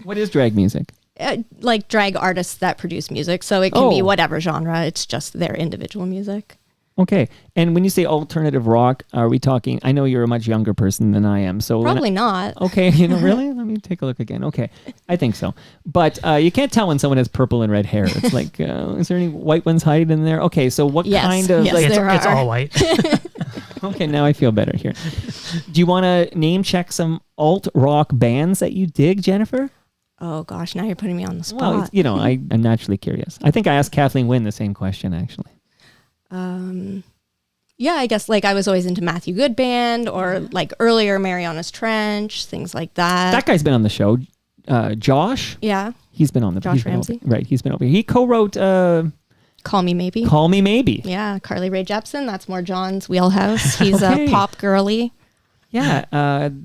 What is drag music? Like drag artists that produce music. So it can be whatever genre. It's just their individual music. Okay. And when you say alternative rock, are we talking, I know you're a much younger person than I am. So Probably not. Okay. Really? Let me take a look again. Okay. I think so. But you can't tell when someone has purple and red hair. It's like, is there any white ones hiding in there? Okay. So what kind of... Yes, like, there It's are. all white. Okay, now I feel better here. Do you want to name check some alt rock bands that you dig, Jennifer? Oh gosh, now you're putting me on the spot. Well, you know, I'm naturally curious. I think I asked Kathleen Wynne the same question, actually. Yeah, I guess like I was always into Matthew Good Band or like earlier Mariana's Trench, things like that. That guy's been on the show. Josh? Yeah. He's been on the Josh Ramsey. He's been over here. He co-wrote Call Me Maybe. Call Me Maybe. Yeah, Carly Rae Jepsen. That's more John's wheelhouse. He's Okay. a pop girly. Yeah,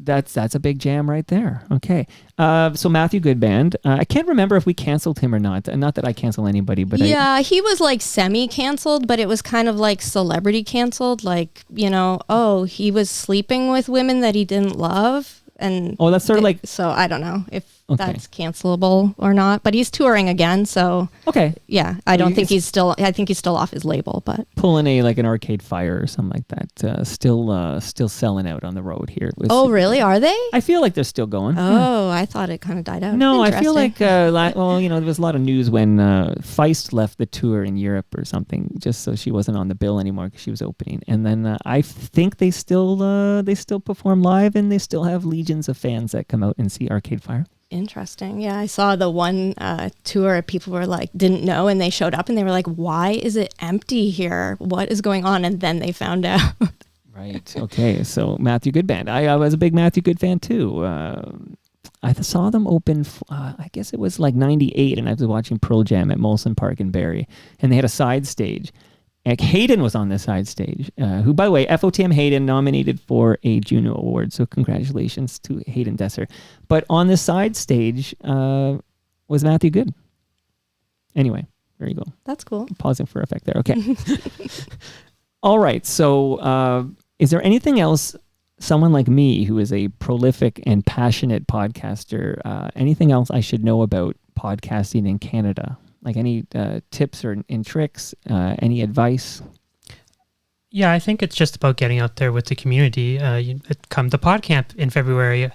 that's a big jam right there. Okay. So Matthew Good Band. I can't remember if we canceled him or not. Not that I cancel anybody, but Yeah, he was like semi-canceled, but it was kind of like celebrity canceled. Like, you know, oh, he was sleeping with women that he didn't love. And Oh, that's sort of like... so I don't know if Okay. that's cancelable or not, but he's touring again. So Okay. yeah, I don't think he's still, I think he's still off his label, but Pulling an Arcade Fire or something like that. Still selling out on the road here. oh, really? Are they? I feel like they're still going. Oh, I thought it kind of died out. No, I feel like, Interesting. well, you know, there was a lot of news when Feist left the tour in Europe or something, just so she wasn't on the bill anymore because she was opening. And then I think they still perform live, and they still have legions of fans that come out and see Arcade Fire. Interesting. Yeah, I saw the one tour. People were like, didn't know, and they showed up and they were like, why is it empty here? What is going on? And then they found out. Right. Okay. So Matthew Good Band. I was a big Matthew Good fan too. I saw them open, I guess it was like 98, and I was watching Pearl Jam at Molson Park in Barrie, and they had a side stage. And Hayden was on the side stage, who, by the way, FOTM Hayden nominated for a Juno Award, so congratulations to Hayden Desser. But on the side stage was Matthew Good. Anyway, there you go. That's cool. Pausing for effect there. Okay. All right. So is there anything else, someone like me who is a prolific and passionate podcaster, anything else I should know about podcasting in Canada? Like any tips or and tricks, any advice? Yeah, I think it's just about getting out there with the community. Come to PodCamp in February,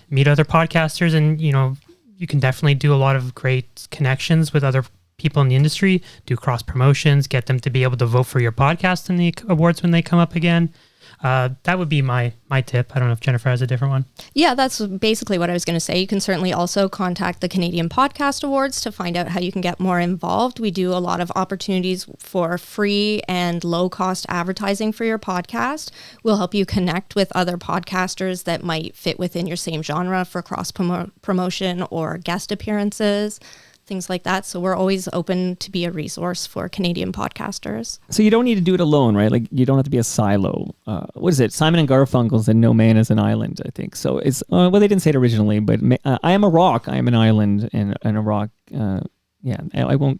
meet other podcasters, and you can definitely do a lot of great connections with other people in the industry. Do cross promotions, get them to be able to vote for your podcast in the awards when they come up again. That would be my tip. I don't know if Jennifer has a different one. Yeah, that's basically what I was going to say. You can certainly also contact the Canadian Podcast Awards to find out how you can get more involved. We do a lot of opportunities for free and low-cost advertising for your podcast. We'll help you connect with other podcasters that might fit within your same genre for cross-promotion or guest appearances, things like that. So we're always open to be a resource for Canadian podcasters. So you don't need to do it alone, right? Like you don't have to be a silo. What is it? Simon and Garfunkel said no man is an island, I think. So it's, well, they didn't say it originally, but I am a rock. I am an island and a rock. Yeah, I won't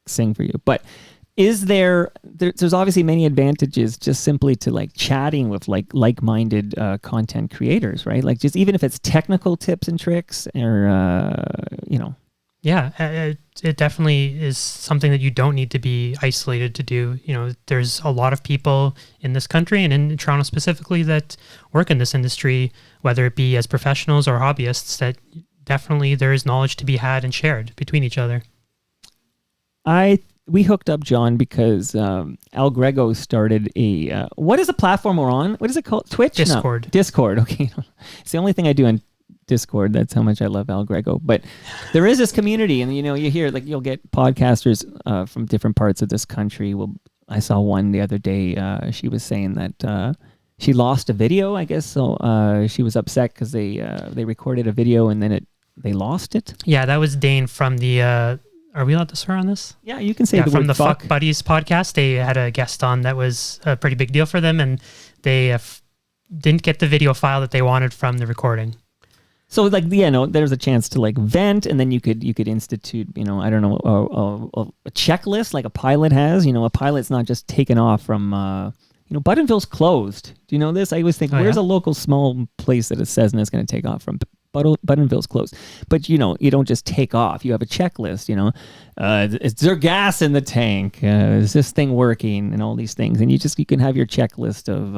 sing for you. But is there's obviously many advantages just simply to like chatting with like-minded content creators, right? Like just even if it's technical tips and tricks or, Yeah, it definitely is something that you don't need to be isolated to do. There's a lot of people in this country and in Toronto specifically that work in this industry, whether it be as professionals or hobbyists, that definitely there is knowledge to be had and shared between each other. We hooked up John because Al Grego started a, what is the platform we're on? What is it called? Twitch? Discord. No, Discord, okay. It's the only thing I do on Discord. That's how much I love Al Grego. But there is this community, and you hear you'll get podcasters from different parts of this country. Well, I saw one the other day. She was saying that she lost a video, I guess. So she was upset because they recorded a video and then they lost it. Yeah, that was Dane from the. Are we allowed to swear on this? Yeah, you can say the from word the fuck. Fuck Buddies podcast. They had a guest on that was a pretty big deal for them, and they didn't get the video file that they wanted from the recording. So there's a chance to vent, and then you could institute, I don't know, a checklist like a pilot has. A pilot's not just taken off from, Buttonville's closed. Do you know this? I always think, where's a local small place that it says and it's going to take off from? Buttonville's closed. But, you don't just take off. You have a checklist, is there gas in the tank? Is this thing working? And all these things. And you can have your checklist of,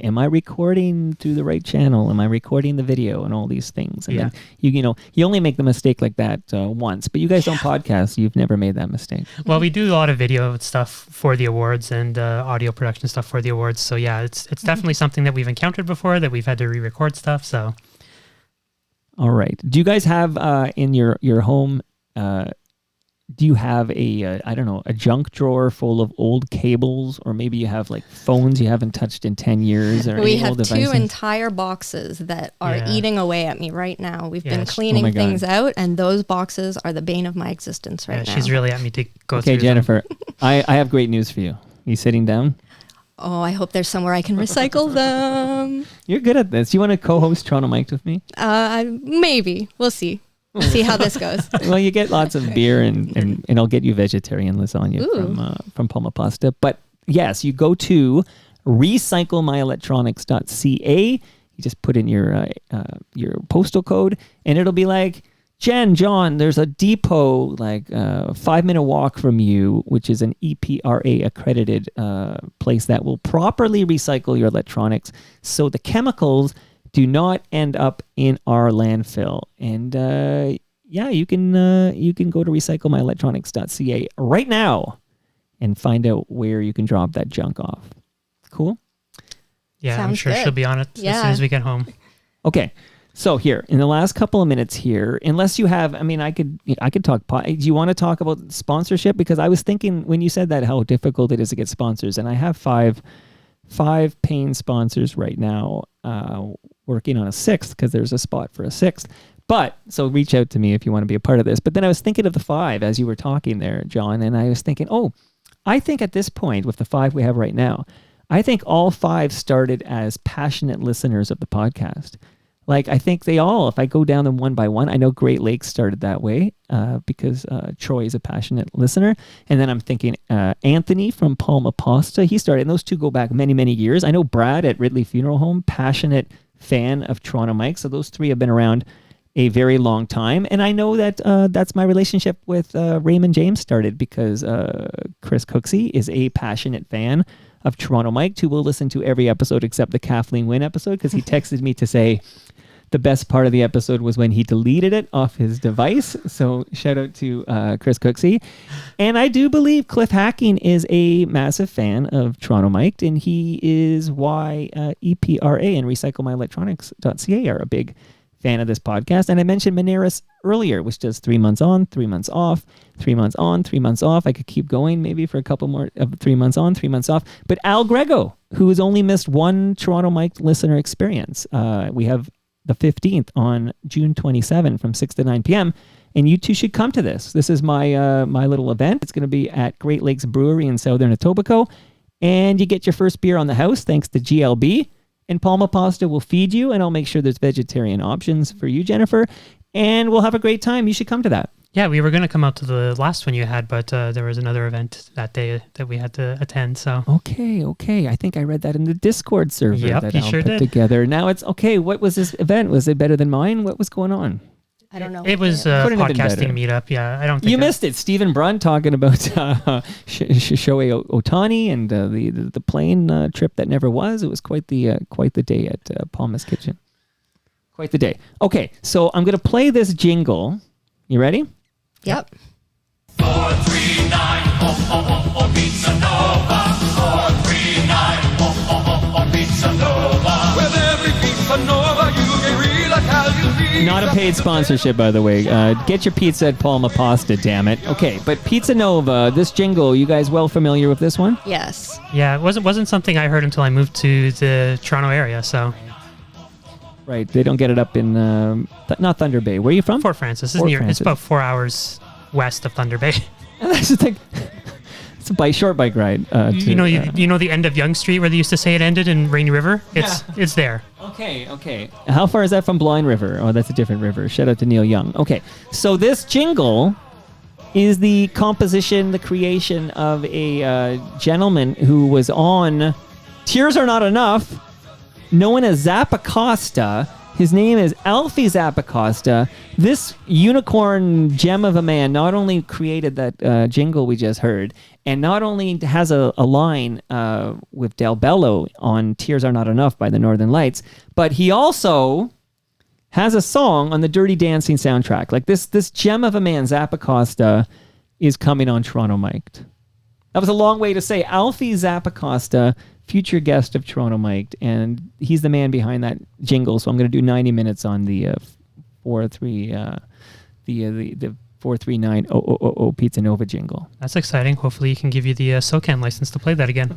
am I recording through the right channel? Am I recording the video and all these things? And then you only make the mistake like that once, but you guys don't podcast. You've never made that mistake. Well, we do a lot of video stuff for the awards and audio production stuff for the awards. So yeah, it's definitely something that we've encountered before, that we've had to re-record stuff. So, all right. Do you guys have in your home? Do you have a junk drawer full of old cables, or maybe you have like phones you haven't touched in 10 years? Or we any have old devices? 2 entire boxes that are eating away at me right now. We've been Oh cleaning things out, and those boxes are the bane of my existence right now. She's really at me to go through. Okay, Jennifer, I have great news for you. You sitting down? Oh, I hope there's somewhere I can recycle them. You're good at this. You want to co-host Toronto Mic'd with me? Maybe. We'll see. See how this goes. Well, you get lots of beer and I'll get you vegetarian lasagna from Palma Pasta. But yes, you go to recyclemyelectronics.ca. You just put in your postal code, and it'll be like, John, there's a depot like 5-minute walk from you, which is an EPRA accredited place that will properly recycle your electronics, so the chemicals do not end up in our landfill. And you can go to recyclemyelectronics.ca right now and find out where you can drop that junk off. Cool? Yeah, Sounds I'm sure good. she'll be on it as soon as we get home. Okay. So here, in the last couple of minutes here, unless you have, I could talk. Do you want to talk about sponsorship? Because I was thinking when you said that how difficult it is to get sponsors, and I have five paying sponsors right now, working on a 6th because there's a spot for a 6th. But so reach out to me if you want to be a part of this. But then I was thinking of the 5 as you were talking there, John, and I was thinking, I think at this point with the 5 we have right now, I think all 5 started as passionate listeners of the podcast. Like, I think they all, if I go down them one by one, I know Great Lakes started that way because Troy is a passionate listener. And then I'm thinking Anthony from Palma Pasta, he started, and those 2 go back many, many years. I know Brad at Ridley Funeral Home, passionate fan of Toronto Mike. So those 3 have been around a very long time. And I know that that's my relationship with Raymond James started because Chris Cooksey is a passionate fan of Toronto Mike, who will listen to every episode except the Kathleen Wynne episode, because he texted me to say the best part of the episode was when he deleted it off his device. So shout out to Chris Cooksey. And I do believe Cliff Hacking is a massive fan of Toronto Mike, and he is why EPRA and recyclemyelectronics.ca are a big fan of this podcast. And I mentioned Moneris earlier, which does 3 months on, 3 months off, 3 months on, 3 months off. I could keep going maybe for a couple more of 3 months on, 3 months off. But Al Grego, who has only missed one Toronto Mike listener experience. We have the 15th on June 27 from 6 to 9 p.m. And you two should come to this. This is my my little event. It's going to be at Great Lakes Brewery in Southern Etobicoke. And you get your first beer on the house thanks to GLB. And Palma Pasta will feed you, and I'll make sure there's vegetarian options for you, Jennifer. And we'll have a great time. You should come to that. Yeah, we were going to come out to the last one you had, but there was another event that day that we had to attend. So Okay. I think I read that in the Discord server that you Al sure put did. together. Now it's okay. What was this event? Was it better than mine? What was going on? I don't know. It was a Couldn't have been podcasting meetup. Yeah, I don't think You missed it. Stephen Brunt talking about Shohei Otani and the plane trip that never was. It was quite the day at Palma's Kitchen. Quite the day. Okay, so I'm going to play this jingle. You ready? Yep. 439, Pizza Nova. 439, Pizza Nova. With every Pizza Nova, you get real Italian pizza. Not a paid sponsorship, by the way. Get your pizza at Palma Pasta, damn it. Okay, but Pizza Nova, this jingle, you guys well familiar with this one? Yes. Yeah, it wasn't something I heard until I moved to the Toronto area. So Right, they don't get it up in, not Thunder Bay. Where are you from? Fort Francis is Fort near. Francis. It's about 4 hours west of Thunder Bay. That's the thing. It's a short bike ride. you know the end of Yonge Street where they used to say it ended in Rainy River. It's there. Okay. How far is that from Blind River? Oh, that's a different river. Shout out to Neil Young. Okay, so this jingle is the composition, the creation of a gentleman who was on Tears Are Not Enough, known as Zap Acosta. His name is Alfie Zappacosta. This unicorn gem of a man not only created that jingle we just heard, and not only has a line with Del Bello on Tears Are Not Enough by the Northern Lights, but he also has a song on the Dirty Dancing soundtrack. Like this gem of a man, Zappacosta, is coming on Toronto Mic'd. That was a long way to say Alfie Zappacosta, future guest of Toronto Mic'd, and he's the man behind that jingle. So I'm going to do 90 minutes on the 4390000 Pizza Nova jingle. That's exciting. Hopefully, you can give you the SOCAN license to play that again.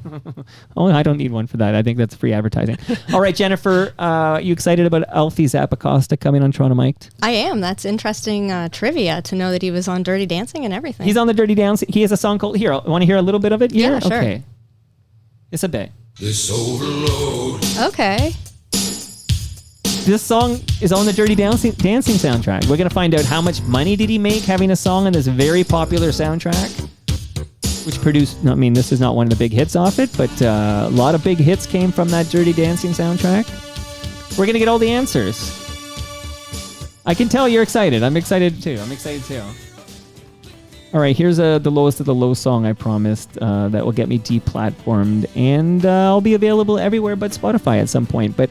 Oh, I don't need one for that. I think that's free advertising. All right, Jennifer, you excited about Alfie Zappacosta coming on Toronto Mic'd? I am. That's interesting trivia to know that he was on Dirty Dancing and everything. He's on the Dirty Dancing. He has a song called, here, want to hear a little bit of it here? Yeah, sure. Okay. It's a bit. This overload. Okay. This song is on the Dirty Dancing soundtrack. We're going to find out how much money did he make having a song on this very popular soundtrack, which produced, I mean, this is not one of the big hits off it, but a lot of big hits came from that Dirty Dancing soundtrack. We're going to get all the answers. I can tell you're excited. I'm excited too. All right, here's the lowest of the low song I promised that will get me deplatformed, and I'll be available everywhere but Spotify at some point. But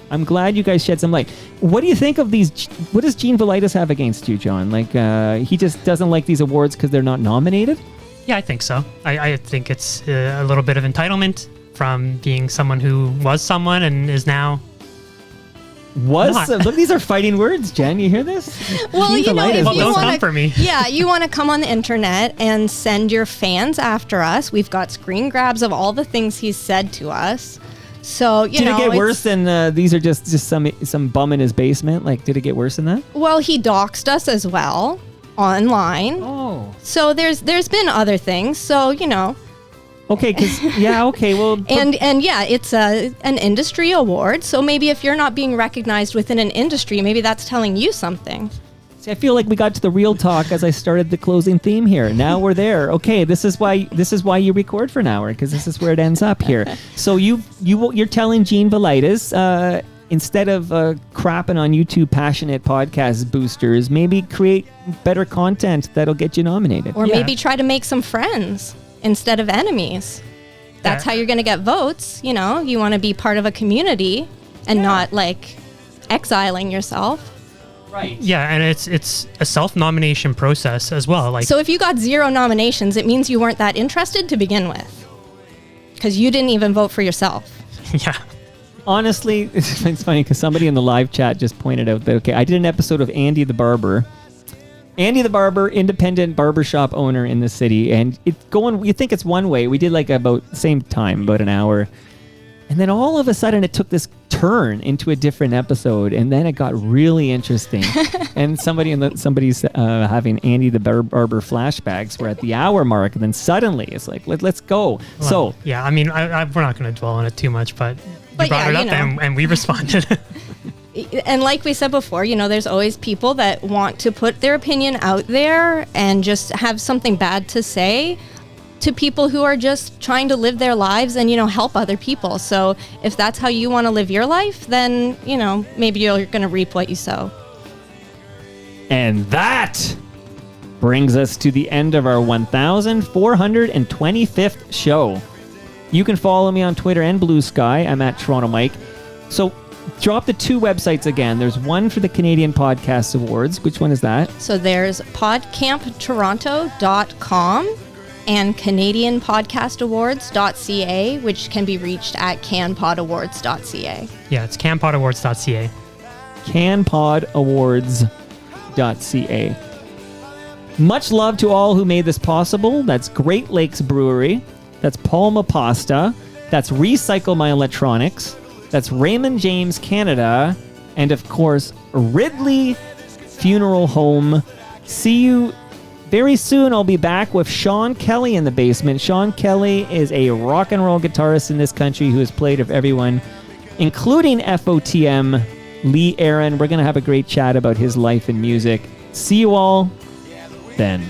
I'm glad you guys shed some light. What do you think of these? What does Gene Velitis have against you, John? Like, he just doesn't like these awards because they're not nominated? Yeah, I think so. I think it's a little bit of entitlement from being someone who was someone and is now. Look, these are fighting words, Jen. You hear this? Well, Gene you know, Velitis. if Well, you don't want come for me. Yeah, you want to come on the internet and send your fans after us. We've got screen grabs of all the things he's said to us. So, you Did know, it get worse than these are just some bum in his basement? Like, did it get worse than that? Well, he doxed us as well online. Oh. So there's been other things. So, you know. Okay, well. And yeah, it's an industry award. So maybe if you're not being recognized within an industry, maybe that's telling you something. See, I feel like we got to the real talk as I started the closing theme here. Now we're there. Okay, this is why you record for an hour, because this is where it ends up here. So you're telling Gene Velitis, instead of crapping on YouTube passionate podcast boosters, maybe create better content that'll get you nominated. Or maybe try to make some friends instead of enemies. That's how you're going to get votes. You know, you want to be part of a community and not like exiling yourself. Right. Yeah, and it's a self-nomination process as well. Like, so if you got 0 nominations, it means you weren't that interested to begin with, because you didn't even vote for yourself. yeah. Honestly, it's funny because somebody in the live chat just pointed out that, okay, I did an episode of Andy the Barber. Andy the Barber, independent barbershop owner in the city, and it's going, you think it's one way. We did like about same time, about an hour. And then all of a sudden it took this turn into a different episode, and then it got really interesting. And somebody's having Andy the Barber flashbacks. We're at the hour mark, and then suddenly it's like, let's go. Well, so yeah, I mean, we're not going to dwell on it too much, but you But brought yeah, it up, you know. and we responded. And like we said before, you know, there's always people that want to put their opinion out there and just have something bad to say to people who are just trying to live their lives and, you know, help other people. So if that's how you want to live your life, then, you know, maybe you're going to reap what you sow. And that brings us to the end of our 1425th show. You can follow me on Twitter and Blue Sky. I'm at Toronto Mike. So drop the 2 websites again. There's one for the Canadian Podcast Awards. Which one is that? So there's podcamptoronto.com and CanadianPodcastAwards.ca, which can be reached at canpodawards.ca. Yeah, it's canpodawards.ca. canpodawards.ca. Much love to all who made this possible. That's Great Lakes Brewery. That's Palma Pasta. That's Recycle My Electronics. That's Raymond James Canada. And of course, Ridley Funeral Home. See you very soon. I'll be back with Sean Kelly in the basement. Sean Kelly is a rock and roll guitarist in this country who has played with everyone, including FOTM, Lee Aaron. We're going to have a great chat about his life and music. See you all then.